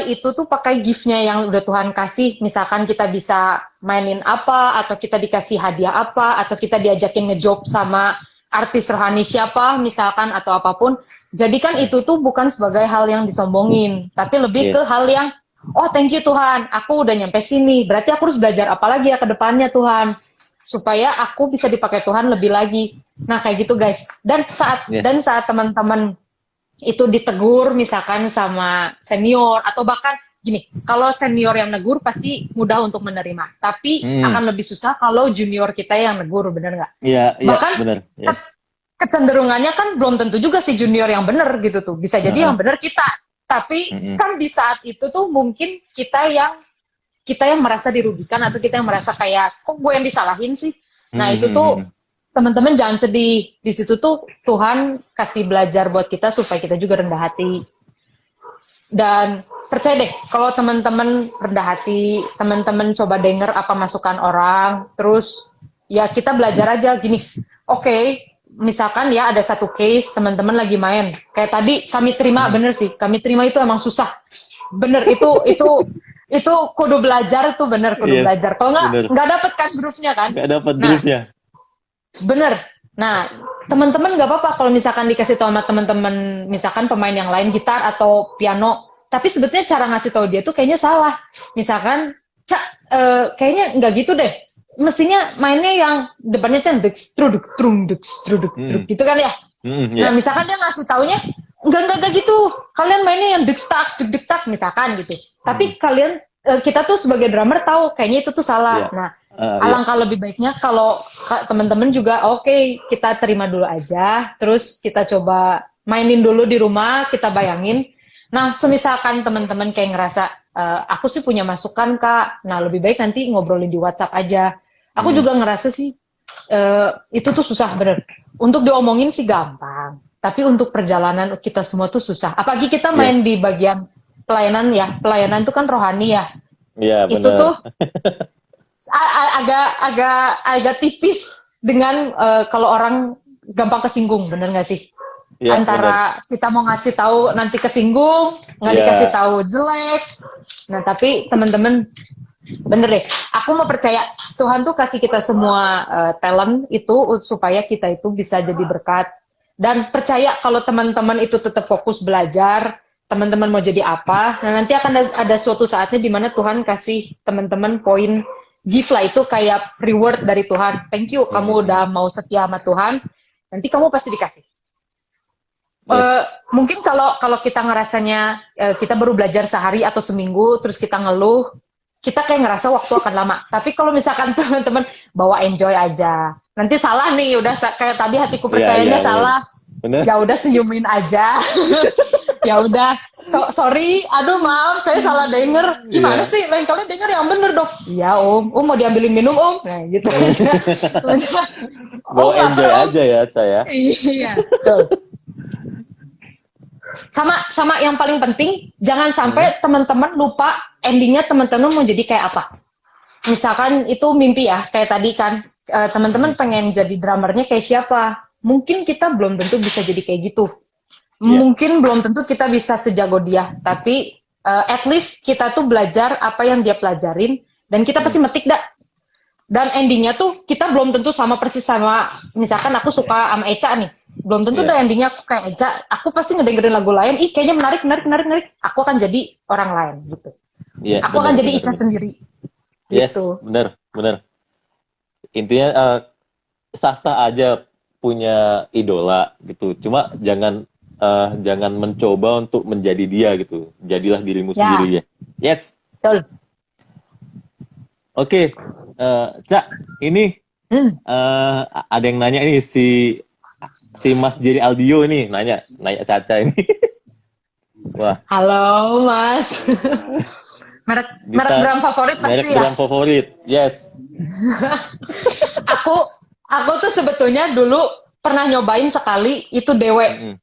itu tuh pakai gift-nya yang udah Tuhan kasih. Misalkan kita bisa mainin apa, atau kita dikasih hadiah apa, atau kita diajakin ngejob sama artis rohani siapa, misalkan atau apapun. Jadikan itu tuh bukan sebagai hal yang disombongin, tapi lebih ke hal yang, thank you Tuhan, aku udah nyampe sini. Berarti aku harus belajar apa lagi ya ke depannya Tuhan, supaya aku bisa dipakai Tuhan lebih lagi. Nah, kayak gitu guys. Dan saat teman-teman itu ditegur misalkan sama senior atau bahkan gini, kalau senior yang negur pasti mudah untuk menerima, tapi akan lebih susah kalau junior kita yang negur, bener nggak? Bahkan bener. kecenderungannya kan belum tentu juga si junior yang bener gitu tuh, bisa jadi yang bener kita, tapi kan di saat itu tuh mungkin kita yang merasa dirugikan atau kita yang merasa kayak kok gue yang disalahin sih. Nah itu tuh teman-teman jangan sedih. Di situ tuh Tuhan kasih belajar buat kita supaya kita juga rendah hati. Dan percaya deh, kalau teman-teman rendah hati, teman-teman coba denger apa masukan orang, terus ya kita belajar aja gini. Oke, misalkan ya ada satu case teman-teman lagi main. Kayak tadi kami terima, bener sih. Kami terima itu emang susah. Bener, itu kudu belajar tuh, bener kudu belajar. Kalau nggak dapet kan groove-nya kan? Nggak dapet groove-nya. Bener. Nah, teman-teman nggak apa-apa kalau misalkan dikasih tahu sama teman-teman, misalkan pemain yang lain gitar atau piano, tapi sebetulnya cara ngasih tahu dia tuh kayaknya salah. Misalkan, kayaknya nggak gitu deh. Mestinya mainnya yang depannya tuh truduk gitu kan ya. Nah, misalkan dia ngasih taunya enggak gitu. Kalian mainnya yang deg tak misalkan gitu. Tapi kita tuh sebagai drummer tahu kayaknya itu tuh salah. Nah, alangkah lebih baiknya kalau teman-teman juga kita terima dulu aja, terus kita coba mainin dulu di rumah, kita bayangin. Nah, semisalkan teman-teman kayak ngerasa aku sih punya masukan Kak, nah lebih baik nanti ngobrolin di WhatsApp aja. Aku juga ngerasa sih itu tuh susah bener. Untuk diomongin sih gampang, tapi untuk perjalanan kita semua tuh susah. Apalagi kita main di bagian pelayanan ya, pelayanan itu kan rohani ya. Iya, benar. Itu tuh agak tipis dengan kalau orang gampang kesinggung, bener nggak sih? Ya, antara kita mau ngasih tahu nanti kesinggung, nggak dikasih tahu jelek. Nah, tapi teman-teman bener deh, aku mau percaya Tuhan tuh kasih kita semua talent itu supaya kita itu bisa jadi berkat. Dan percaya kalau teman-teman itu tetap fokus belajar, teman-teman mau jadi apa, nah nanti akan ada suatu saatnya di mana Tuhan kasih teman-teman poin gift lah, itu kayak reward dari Tuhan. Thank you, kamu udah mau setia sama Tuhan, nanti kamu pasti dikasih. Mungkin kalau kita ngerasanya kita baru belajar sehari atau seminggu, terus kita ngeluh, kita kayak ngerasa waktu akan lama. Tapi kalau misalkan teman-teman bawa enjoy aja, nanti salah nih, udah kayak tadi hatiku percayanya salah. Ya udah senyumin aja. Ya udah, sorry, aduh maaf, saya salah denger. Gimana sih? Lain kali denger yang bener dong. Iya om mau diambilin minum om. Nah gitu aja. Bawa enjoy aja ya saya. Iya, betul. Sama yang paling penting, jangan sampai teman-teman lupa endingnya teman-teman mau jadi kayak apa. Misalkan itu mimpi ya, kayak tadi kan teman-teman pengen jadi drummernya kayak siapa. Mungkin kita belum tentu bisa jadi kayak gitu. Iya. Mungkin belum tentu kita bisa sejago dia, tapi at least kita tuh belajar apa yang dia pelajarin dan kita pasti metik dah. Dan endingnya tuh kita belum tentu sama persis sama, misalkan aku suka sama Eca nih, belum tentu Iya. dah endingnya aku kayak Eca, aku pasti ngedengerin lagu lain, ih kayaknya menarik, aku akan jadi orang lain gitu. Iya, Aku akan jadi Ica benar. sendiri. Yes, Gitu. benar. Intinya sah-sah aja punya idola gitu. Cuma jangan mencoba untuk menjadi dia gitu. Jadilah dirimu Ya, sendiri ya. Yes. betul. Oke. Cak, ini ada yang nanya ini si Mas Jerry Aldio ini nanya Caca ini. Wah, Halo Mas. merek drum favorit merek pasti ya. drum favorit. Yes. Aku tuh sebetulnya dulu pernah nyobain sekali itu Dewe.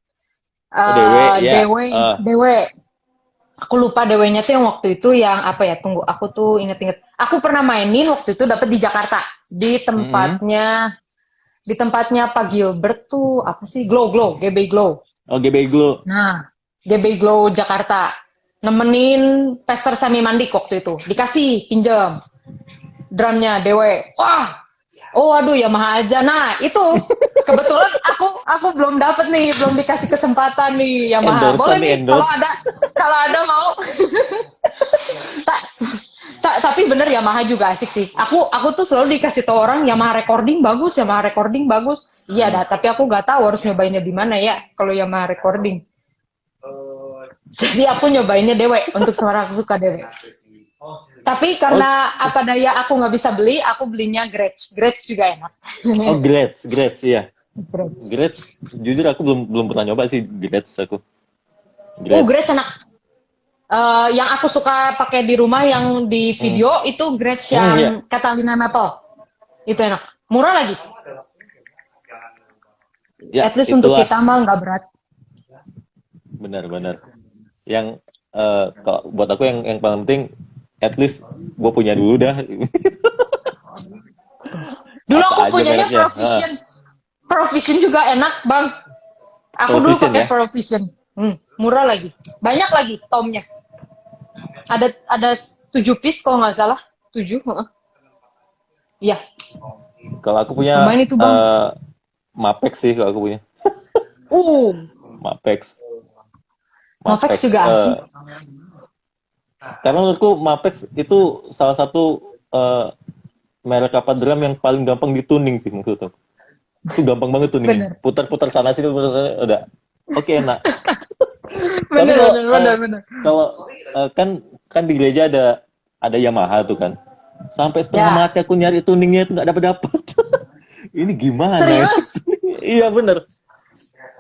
Dewe, ya. Dewe. Aku lupa Dewenya tuh yang waktu itu yang apa ya? Tunggu, aku tuh inget-inget. Aku pernah mainin waktu itu dapat di Jakarta di tempatnya Pak Gilbert tuh apa sih? Glow, GB Glow. Oh, GB Glow. Nah, GB Glow Jakarta. Nemenin Pester Sami Mandik waktu itu. Dikasih pinjam drumnya Dewe. Wah, oh aduh Yamaha aja. Nah itu kebetulan aku belum dapet nih, belum dikasih kesempatan nih Yamaha. Boleh nih kalau ada mau. Tapi bener Yamaha juga asik sih. Aku tuh selalu dikasih tau orang Yamaha recording bagus. Iya dah, tapi aku nggak tahu harus nyobainnya di mana ya kalau Yamaha recording. Jadi aku nyobainnya Dewe untuk suara aku suka Dewe. Tapi karena apa daya aku nggak bisa beli, aku belinya Gretsch. Gretsch juga enak. Oh, Gretsch, iya. Gretsch. Gretsch, jujur aku belum pernah nyoba sih Gretsch aku. Oh, Gretsch enak. Yang aku suka pakai di rumah yang di video itu Gretsch yang Catalina Maple. Itu enak. Murah lagi. Ya, at least untuk kita mah nggak berat. Benar. Yang kalau buat aku yang paling penting, at least gue punya dulu dah. Dulu aku punyanya Provision juga enak bang. Aku dulu pakai Provision. Murah lagi. Banyak lagi tomnya. Ada 7 piece kalau nggak salah. 7. Iya. Kalau aku punya Mapex sih kalau aku punya. Mapex juga asik. Karena menurutku Mapex itu salah satu merek apa drum yang paling gampang dituning sih menurut aku. Itu gampang banget tuning. Putar-putar sana sini udah oke, enak. Bener. Kalau kan di gereja ada Yamaha tuh kan. Sampai setengah mati aku nyari tuningnya itu nggak dapat. Ini gimana? Serius? Iya bener.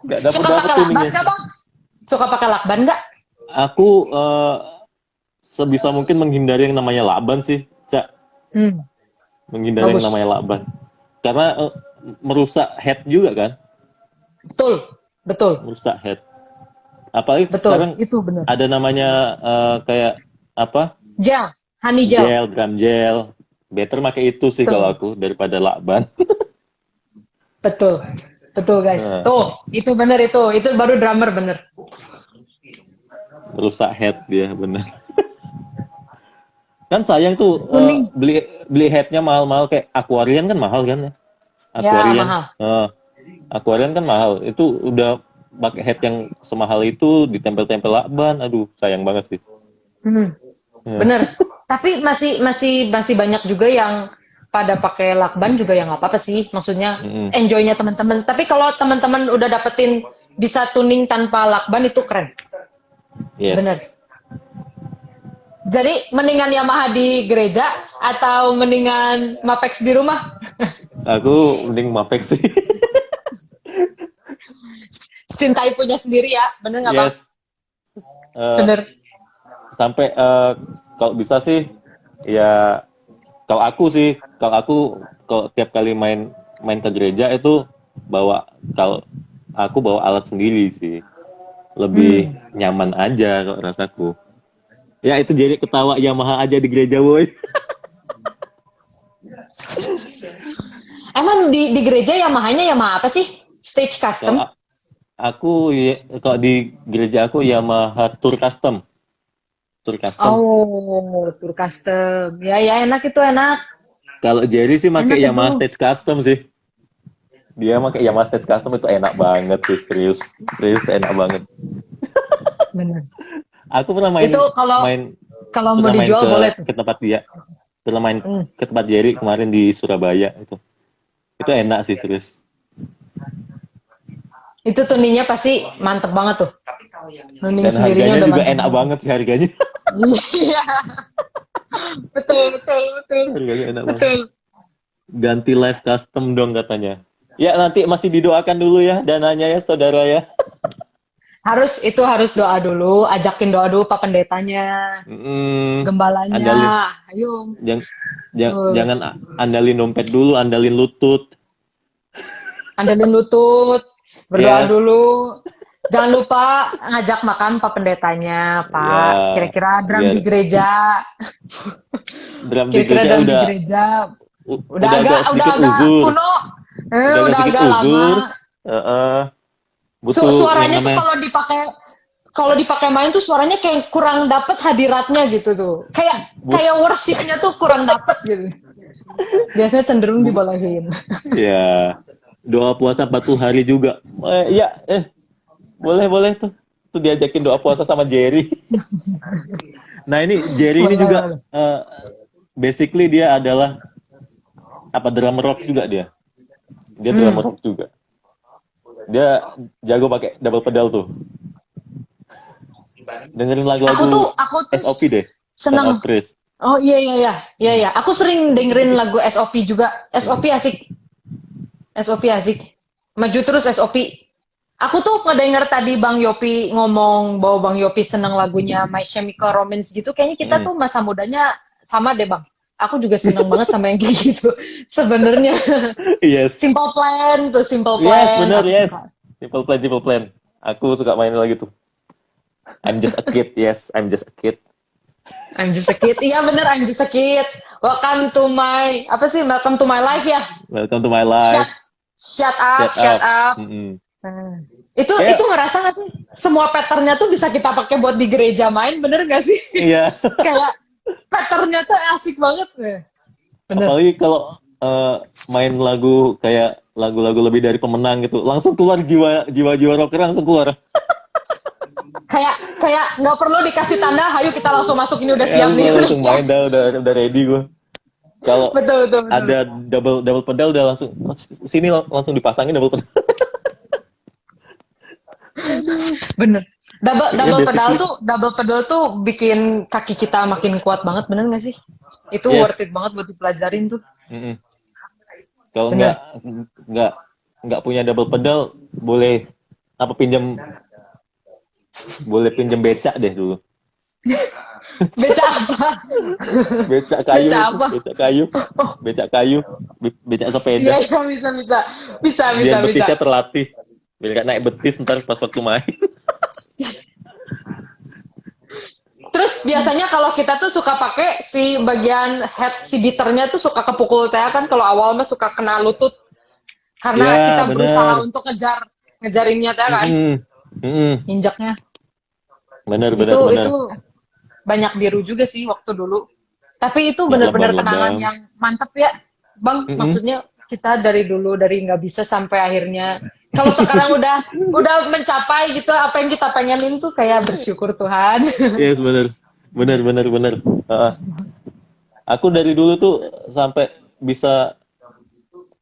Nggak dapat tuningnya. Suka pakai lakban nggak? Aku sebisa mungkin menghindari yang namanya lakban sih, Cak. Menghindari yang namanya lakban. Karena merusak head juga kan? Betul. Merusak head. Apalagi sekarang itu bener. Ada namanya kayak apa? Gel, honey gel. Drum gel. Better pakai itu sih kalau aku daripada lakban. Betul guys. Tuh, itu bener itu baru drummer bener. Merusak head dia bener. Kan sayang tuh beli headnya mahal-mahal kayak Aquarian kan mahal kan ya? Aquarian. Ya, mahal. Aquarian kan mahal. Itu udah pakai head yang semahal itu ditempel-tempel lakban. Aduh, sayang banget sih. Bener. Tapi masih banyak juga yang pada pakai lakban juga ya nggak apa-apa sih. Maksudnya enjoy-nya teman-teman. Tapi kalau teman-teman udah dapetin bisa tuning tanpa lakban itu keren. Yes. Bener. Jadi mendingan Yamaha di gereja atau mendingan Mapex di rumah? Aku mending Mapex sih. Cintai punya sendiri ya, bener nggak Bang? Yes. Bener. Sampai kalau bisa sih, ya kalau aku tiap kali main ke gereja itu bawa alat sendiri sih. lebih nyaman aja kok rasaku. Ya itu jadi ketawa Yamaha aja di gereja woi. Emang di gereja Yamaha-nya Yamaha apa sih? Stage Kalau custom? aku kalau di gereja aku Yamaha Tour Custom. Tour Custom. Oh, tour custom. Ya, ya enak itu enak. Kalau Jerry sih pakai Enak itu. Yamaha Stage Custom sih. Dia pakai Yamaha Stage Custom itu enak banget sih, serius. Serius enak banget. Bener. Aku pernah Itu kalau main kalau mau pernah main dijual boleh tuh. ke tempat dia. Pernah main Hmm. ke tempat Jerry kemarin di Surabaya itu. Itu enak sih, serius. Itu tuninya pasti mantep banget tuh. Nuning Dan sendirinya harganya udah juga mantep enak banget. banget sih harganya. Iya, betul, betul, betul, Harganya enak banget. betul. Ganti live custom dong katanya. Ya nanti masih didoakan dulu ya dananya ya saudara ya. Harus doa dulu, ajakin doa dulu Pak Pendetanya, gembalanya. Andalin Ayo, jangan betul. jangan andalin dompet dulu, andalin lutut. Andalin lutut, berdoa Yes. dulu. Jangan lupa ngajak makan Pak Pendetanya, Ya, Pak. Kira-kira drum biar di gereja, drum di kira-kira gereja drum di gereja udah agak udah sedikit agak uzur. kuno, Udah agak udah sedikit agak lama. uzur. Heeh. Butuh yang Suaranya tuh namanya kalau dipakai main tuh suaranya kayak kurang dapet hadiratnya gitu tuh. Kayak but kayak worshipnya tuh kurang dapet gitu. Biasanya cenderung bu- dibolahin. ya doa puasa 40 hari juga. Ya, boleh boleh tuh. Tuh diajakin doa puasa sama Jerry. Nah, ini Jerry ini Boleh, juga boleh. basically dia adalah apa drummer rock juga dia. Dia drummer Hmm. rock juga. Dia jago pakai double pedal tuh. Dengerin lagu-lagu Aku tuh SOP deh. Son of seneng. Praise. Oh iya iya iya iya iya. Aku sering dengerin lagu SOP juga. SOP asik. SOP asik. Maju terus SOP. Aku tuh ngedenger tadi Bang Yopi ngomong bahwa Bang Yopi seneng lagunya My Chemical Romance gitu. Kayaknya kita Mm. tuh masa mudanya sama deh Bang. Aku juga seneng banget sama yang kayak gitu. Sebenarnya Yes. Simple Plan tuh Simple Yes, Plan bener, aku yes. suka. Simple Plan, Simple Plan. Aku suka main lagi tuh. I'm just a kid, yes, I'm just a kid. I'm just a kid. Iya bener I'm just a kid. Welcome to my apa sih? Welcome to my life ya. Welcome to my Shut life. shut up, Shut shut up. up. Mm-mm. Nah, itu Kayak, ngerasa nggak sih semua patternnya tuh bisa kita pakai buat di gereja main, bener nggak sih? iya. Kayak patternnya tuh asik banget ya. Bener. Apalagi kalau main lagu kayak lagu-lagu lebih dari pemenang gitu, langsung keluar jiwa rocker langsung keluar. Kayak nggak perlu dikasih tanda, ayo kita langsung masuk ini udah Ya, siap nih, udah langsung siap. main udah ready gue. Kalau Betul betul betul. ada double pedal udah langsung sini langsung dipasangin double pedal. Bener. Ya, basically, Double pedal tuh bikin kaki kita makin kuat banget, bener nggak sih? Itu worth yes. it banget buat dipelajarin tuh. Mm-mm. Kalau Bener. nggak nggak punya double pedal, boleh apa pinjam becak deh dulu. Beca apa? Becak kayu Beca itu, apa? becak kayu, becak Iya sepeda. iya bisa bisa bisa bisa Biar bisa. betisnya terlatih. Biar nggak naik betis ntar pas waktu main. Terus biasanya kalau kita tuh suka pakai si bagian head si beaternya tuh suka kepukul teh kan kalau awal mah suka kena lutut karena Ya, kita berusaha benar. untuk ngejarinnya teh kan Mm-mm. Mm-mm. injaknya Benar, benar, benar. itu banyak biru juga sih waktu dulu tapi itu Ya, bener-bener kenangan lebam-lebam. yang mantep ya Bang Mm-mm. maksudnya kita dari dulu dari nggak bisa sampai akhirnya kalau sekarang udah mencapai gitu apa yang kita pengenin tuh kayak bersyukur Tuhan. Yes, benar. Benar, benar, benar. Aku dari dulu tuh sampai bisa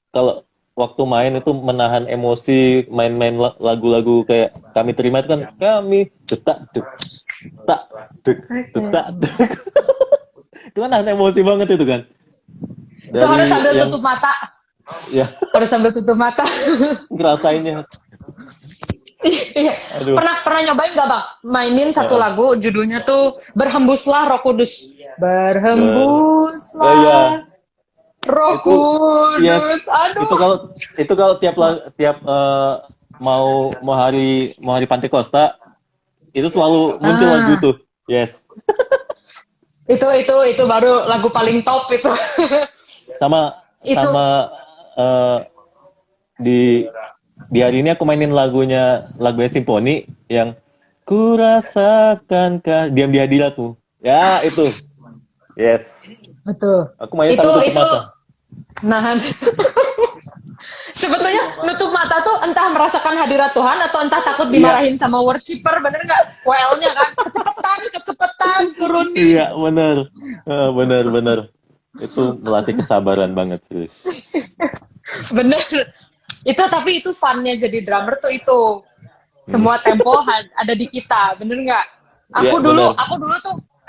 kalau waktu main itu menahan emosi, main-main lagu-lagu kayak kami terima itu kan kami detak dek detak dek. Itu kan nahan emosi banget itu kan. Itu harus Dari sambil yang tutup mata. ya Harus sambil tutup mata. ngerasainnya. Iya. Aduh. Pernah nyobain nggak Bang? Mainin satu Heeh. lagu judulnya tuh Berhembuslah Roh Kudus. Ber- Oh Berhembuslah iya, Roh itu yes, Kudus. itu Aduh. kalau tiap mau hari Pantekosta Itu selalu muncul lagu tuh. Yes. Itu baru lagu paling top itu. Sama Itu sama eh, di hari ini aku mainin lagunya Simfoni yang ku rasakankah diam di hadiratmu. Ya, itu. Yes. betul. Aku mainin Itu sambil tutup itu mata. nahan. Sebetulnya nutup mata tuh entah merasakan hadirat Tuhan atau entah takut Iya, dimarahin sama worshiper, bener nggak? WL-nya kan kecepatan turunin. iya benar. Benar, benar. Itu melatih kesabaran banget, serius. Bener. Itu tapi itu funnya jadi drummer tuh itu. Hmm. Semua tempo ada di kita, bener nggak? Iya, benar.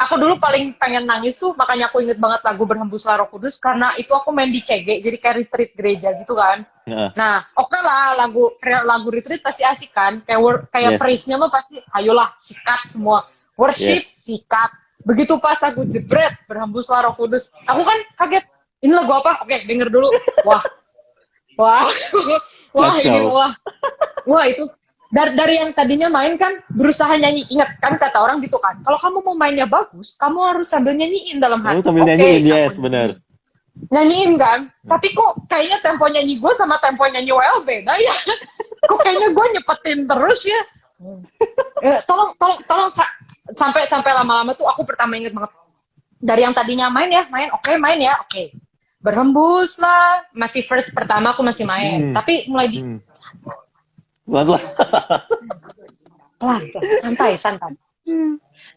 Aku dulu paling pengen nangis tuh, makanya aku inget banget lagu Berhembuslah Roh Kudus karena itu aku main di CG, jadi kayak retreat gereja gitu kan. Nah, Nah, oke lah lagu retreat pasti asik kan, kayak yes. praise-nya mah pasti, ayolah sikat semua, worship Yes. sikat. Begitu pas aku jebret Berhembuslah Roh Kudus, aku kan kaget. Ini lagu apa? Oke, denger dulu. Wah, wah, wah ini Kacau. wah itu dari yang tadinya main kan berusaha nyanyi, ingat kan kata orang gitu kan, kalau kamu mau mainnya bagus kamu harus sambil nyanyiin dalam Kamu hati. sambil Oke, nyanyiin, aku yes, benar. nyanyiin kan, tapi kok kayaknya tempo nyanyi gue sama tempo nyanyi WL beda ya. Kok kayaknya gue nyepetin terus ya. Tolong sampai sampai lama-lama tuh aku pertama inget banget, dari yang tadinya main ya oke, berhembus lah, masih verse pertama aku masih main, Hmm. tapi mulai Hmm. Pelan-pelan. pelan, santai.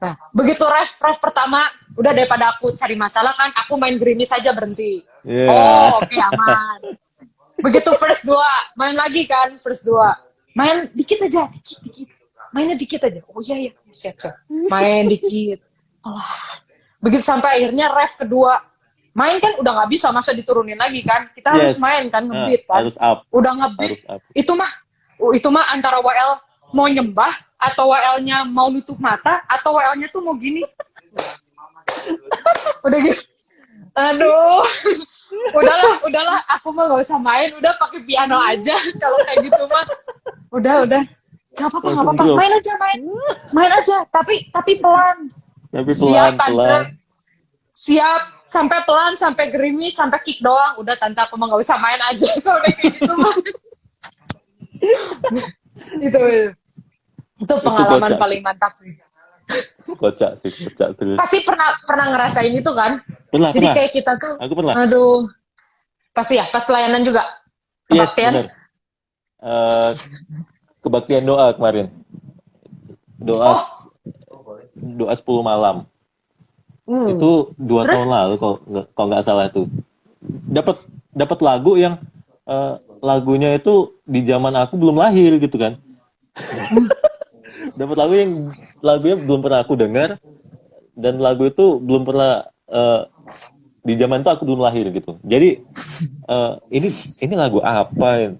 Nah, begitu ref pertama, udah daripada aku cari masalah kan, aku main gerimis saja berhenti. Yeah. Oh, oke, aman. Begitu verse 2, main lagi kan, verse 2. Main dikit aja, dikit. Mainnya dikit aja. Oh iya, siap. Main dikit. Begitu sampai akhirnya ref kedua. Main kan udah nggak bisa, masa diturunin lagi kan. Kita harus Yes. main kan, ngebeat kan. Harus up. Udah ngebeat. Harus up. Itu mah antara WL mau nyembah atau WL-nya mau nutup mata atau WL-nya tuh mau gini. Udah gitu. Aduh. Udahlah, aku mah gak usah main, udah pakai piano aja kalau kayak gitu mah. Udah. Gak apa-apa. Drop. Main aja, tapi pelan. Tapi Siap, pelan-pelan. Tante. Siap, sampai pelan, sampai gerimis, sampai kick doang. Udah, Tante, aku mah gak usah main aja kalau udah kayak gitu mah. Itu pengalaman paling mantap sih. Kocak terus. Pasti pernah ngerasain itu kan? Pernah. Jadi kayak kita tuh, Aku pernah. aduh, pasti ya, pas pelayanan juga. Yes, Kebaktian. benar. Kebaktian doa kemarin. Doa 10 malam. Itu 2 tahun lalu kalau nggak salah tuh. Dapat lagu yang lagunya itu di zaman aku belum lahir gitu kan. Dapat lagunya belum pernah aku dengar, dan lagu itu belum pernah di zaman itu aku belum lahir gitu. Jadi ini lagu apa?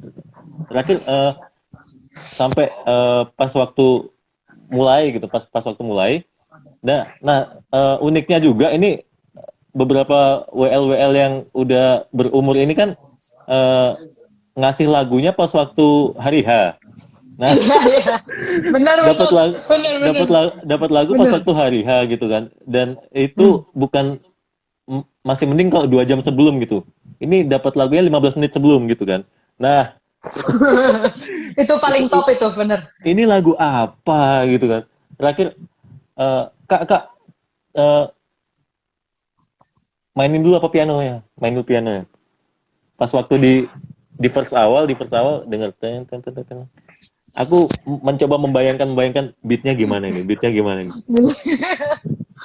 Terakhir sampai pas waktu mulai. Nah, uniknya juga ini beberapa WL yang udah berumur ini kan ngasih lagunya pas waktu hari H. Nah, Iya. Benar. dapat lagu pas waktu hari H gitu kan. Dan itu bukan masih mending kalau 2 jam sebelum gitu. Ini dapat lagunya 15 menit sebelum gitu kan. Nah, Itu paling top itu, bener. ini lagu apa gitu kan. Terakhir Kak, mainin dulu apa pianonya? Main dulu pianonya. Pas waktu di verse awal denger ten. Aku mencoba membayangkan beatnya gimana ini.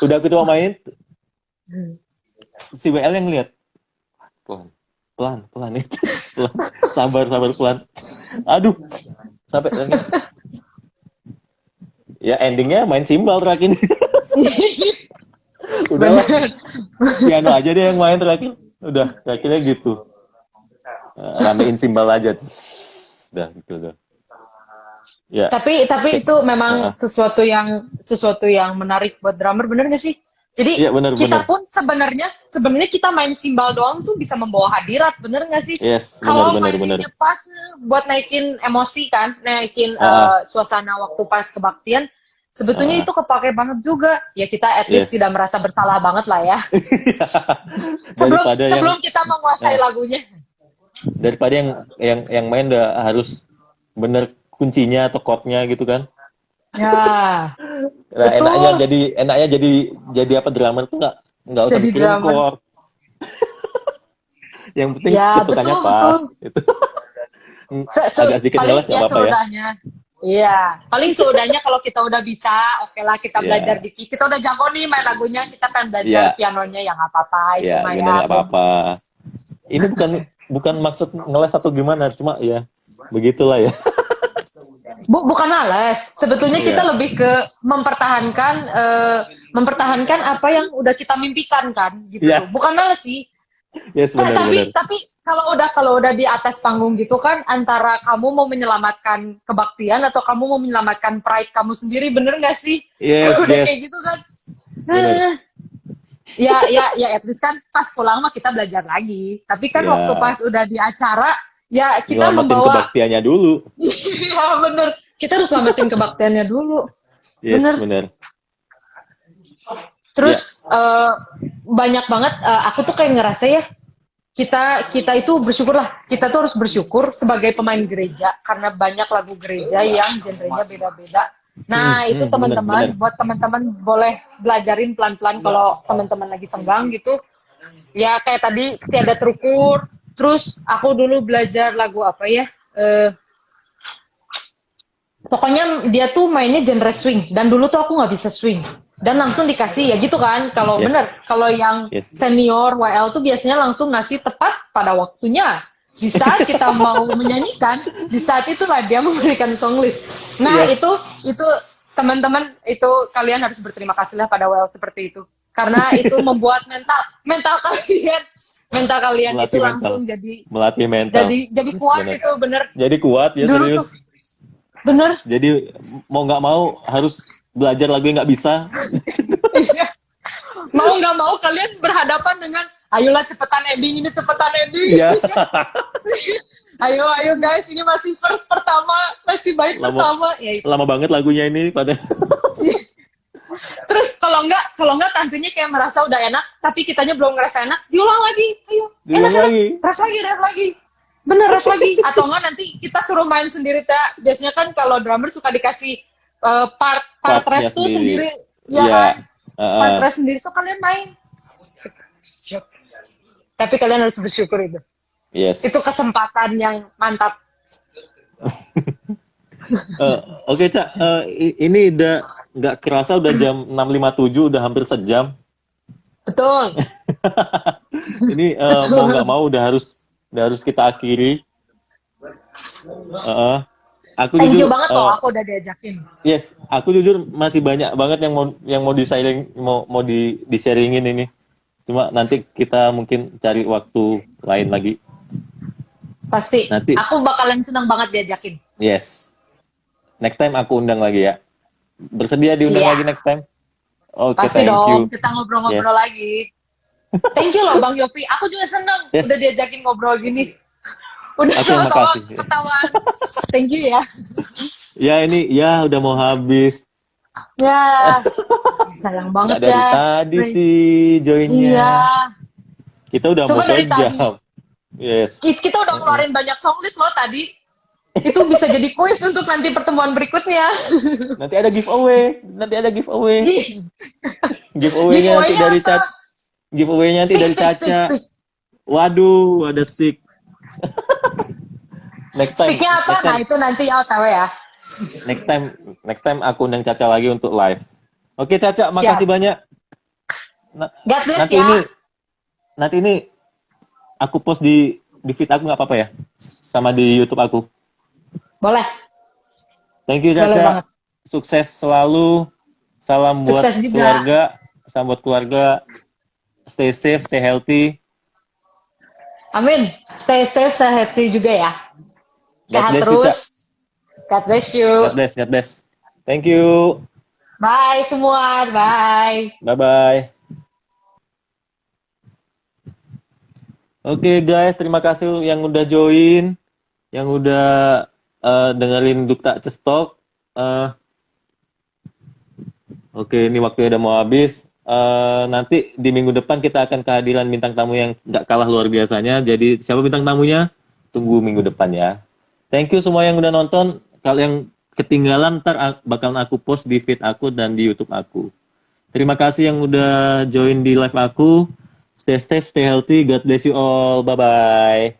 Udah aku coba main, si WL yang lihat pelan itu. Sabar pelan. Aduh, sampai ya endingnya main simbal terakhir. Udahlah, piano aja deh yang main terakhir. Udah, terakhirnya gitu. Ramein simbal aja. Udah gitu. Ya. Tapi itu memang sesuatu yang menarik buat drummer, bener gak sih? Jadi ya, bener. pun sebenarnya kita main simbal doang tuh bisa membawa hadirat, bener gak sih? Yes, kalau bener. mainnya pas buat naikin emosi kan, naikin suasana waktu pas kebaktian, sebetulnya itu kepake banget juga. Ya kita at least Yes. tidak merasa bersalah banget lah ya. Sebelum Daripada sebelum yang kita menguasai lagunya. daripada yang main udah harus bener kuncinya atau chordnya gitu kan. Ya, Nah, betul. enaknya jadi apa, drummer tuh nggak usah Jadi mikirin drummer. chord. Yang penting Ya, ketukannya betul, pas. betul. Itu agak sedikit Paling ngeles nggak ya apa-apa ya. seudahnya. Iya, paling seudahnya kalau kita udah bisa, oke lah kita belajar Ya, dikit. Kita udah jago nih main lagunya, kita pengen belajar ya, pianonya, ya nggak apa-apa itu ya, mah bener ya. nggak apa-apa. Ini bukan maksud ngeles atau gimana, cuma ya begitulah ya. Bukan males. Sebetulnya kita Iya. lebih ke mempertahankan apa yang udah kita mimpikan kan, gitu Iya, loh. Bukan males sih. yes, Tapi benar-benar. tapi kalau udah di atas panggung gitu kan, antara kamu mau menyelamatkan kebaktian atau kamu mau menyelamatkan pride kamu sendiri, bener nggak sih? Yes, Kalau udah yes, kayak gitu kan, benar. ya at least kan pas pulang mah kita belajar lagi. Tapi kan waktu Ya, pas udah di acara, ya kita nyelamatin membawa, kebaktiannya dulu. ya bener, kita harus selamatin kebaktiannya dulu, Yes, bener. benar. Ya, Terus banyak banget, aku tuh kayak ngerasa ya, kita itu bersyukur lah, kita tuh harus bersyukur sebagai pemain gereja karena banyak lagu gereja yang genrenya beda-beda. Nah itu benar, benar. teman-teman, buat teman-teman boleh belajarin pelan-pelan kalau teman-teman lagi senggang gitu. Ya kayak tadi tiada terukur. Terus aku dulu belajar lagu apa ya? Pokoknya dia tuh mainnya genre swing dan dulu tuh aku nggak bisa swing dan langsung dikasih ya gitu kan. Kalau Yes, bener, kalau yang yes. senior WL tuh biasanya langsung ngasih tepat pada waktunya. Di saat kita mau menyanyikan, di saat itulah dia memberikan song list. Nah Yes, itu teman-teman, itu kalian harus berterima kasih lah pada WL seperti itu karena itu membuat mental kalian itu melatih mental, langsung jadi melatih mental. jadi Yes, kuat benar. itu bener. Jadi kuat ya, Dulu tuh serius. bener. Jadi mau nggak mau harus belajar lagu yang nggak bisa. Mau nggak mau kalian berhadapan dengan ayolah cepetan ending ini, cepetan ending. Iya. Ayo guys, ini masih verse pertama, masih bait Lama, pertama ya itu. lama banget lagunya ini pada. Terus kalau nggak tantunya kayak merasa udah enak tapi kitanya belum ngerasa enak, diulang lagi. Ayo Diulang enak lagi. ras lagi bener, ras lagi. Atau enggak nanti kita suruh main sendiri. Biasanya kan kalau drummer suka dikasih part Partnya ref tuh sendiri. sendiri ya Iya. kan, part ref sendiri, so kalian main. Tapi kalian harus bersyukur itu. Yes. Itu kesempatan yang mantap. Oke, Cak. Ini udah nggak kerasa udah jam 6.57, udah hampir sejam. Betul. Ini mau nggak mau udah harus kita akhiri. Aku Thank you jujur, banget loh, aku udah diajakin. yes, aku jujur masih banyak banget yang mau di sharingin ini. Cuma nanti kita mungkin cari waktu lain lagi. Pasti. Nanti. Aku bakalan senang banget diajakin. Yes. Next time aku undang lagi ya. Bersedia diundang Siap. lagi next time? Oke, Pasti thank you. dong, kita ngobrol-ngobrol Yes. lagi. Thank you loh Bang Yofi. Aku juga senang Yes. udah diajakin ngobrol gini. Udah Aku sama-sama makasih. ketahuan. Thank you ya. Ya ini ya udah mau habis. Ya. Sayang Nggak banget dari ya. tadi sih joinnya. Iya. Kita udah Coba mau dari sejam. Yes. Kita udah ngeluarin banyak songlist loh tadi. Itu bisa jadi kuis untuk nanti pertemuan berikutnya. Nanti ada giveaway. Ih, Giveaway-nya nanti giveaway-nya dari apa? Caca. Giveaway-nya nanti dari Caca. Stick. Waduh, ada stick. Next time. Sticknya apa? Nah itu nanti ya OTW ya. Next time aku undang Caca lagi untuk live. Oke, Caca, makasih banyak. God bless ya. Nanti ini aku post di feed aku nggak apa-apa ya? Sama di YouTube aku. Boleh. Thank you, Boleh Caca. banget. Sukses selalu. Salam buat Sukses juga. keluarga. Salam buat keluarga. Stay safe, stay healthy. Amin. Stay safe, stay healthy juga ya. Sehat bless you, terus. Cak. God bless you. God bless. Thank you. Bye semua. Bye. Bye-bye. Oke guys, terima kasih yang udah join, yang udah dengerin Dukta Cestok. Oke, ini waktunya udah mau habis. Nanti di minggu depan kita akan kehadiran bintang tamu yang nggak kalah luar biasanya. Jadi siapa bintang tamunya? Tunggu minggu depan ya. Thank you semua yang udah nonton. Kalau yang ketinggalan ntar bakalan aku post di feed aku dan di YouTube aku. Terima kasih yang udah join di live aku. Stay safe, stay healthy. God bless you all. Bye-bye.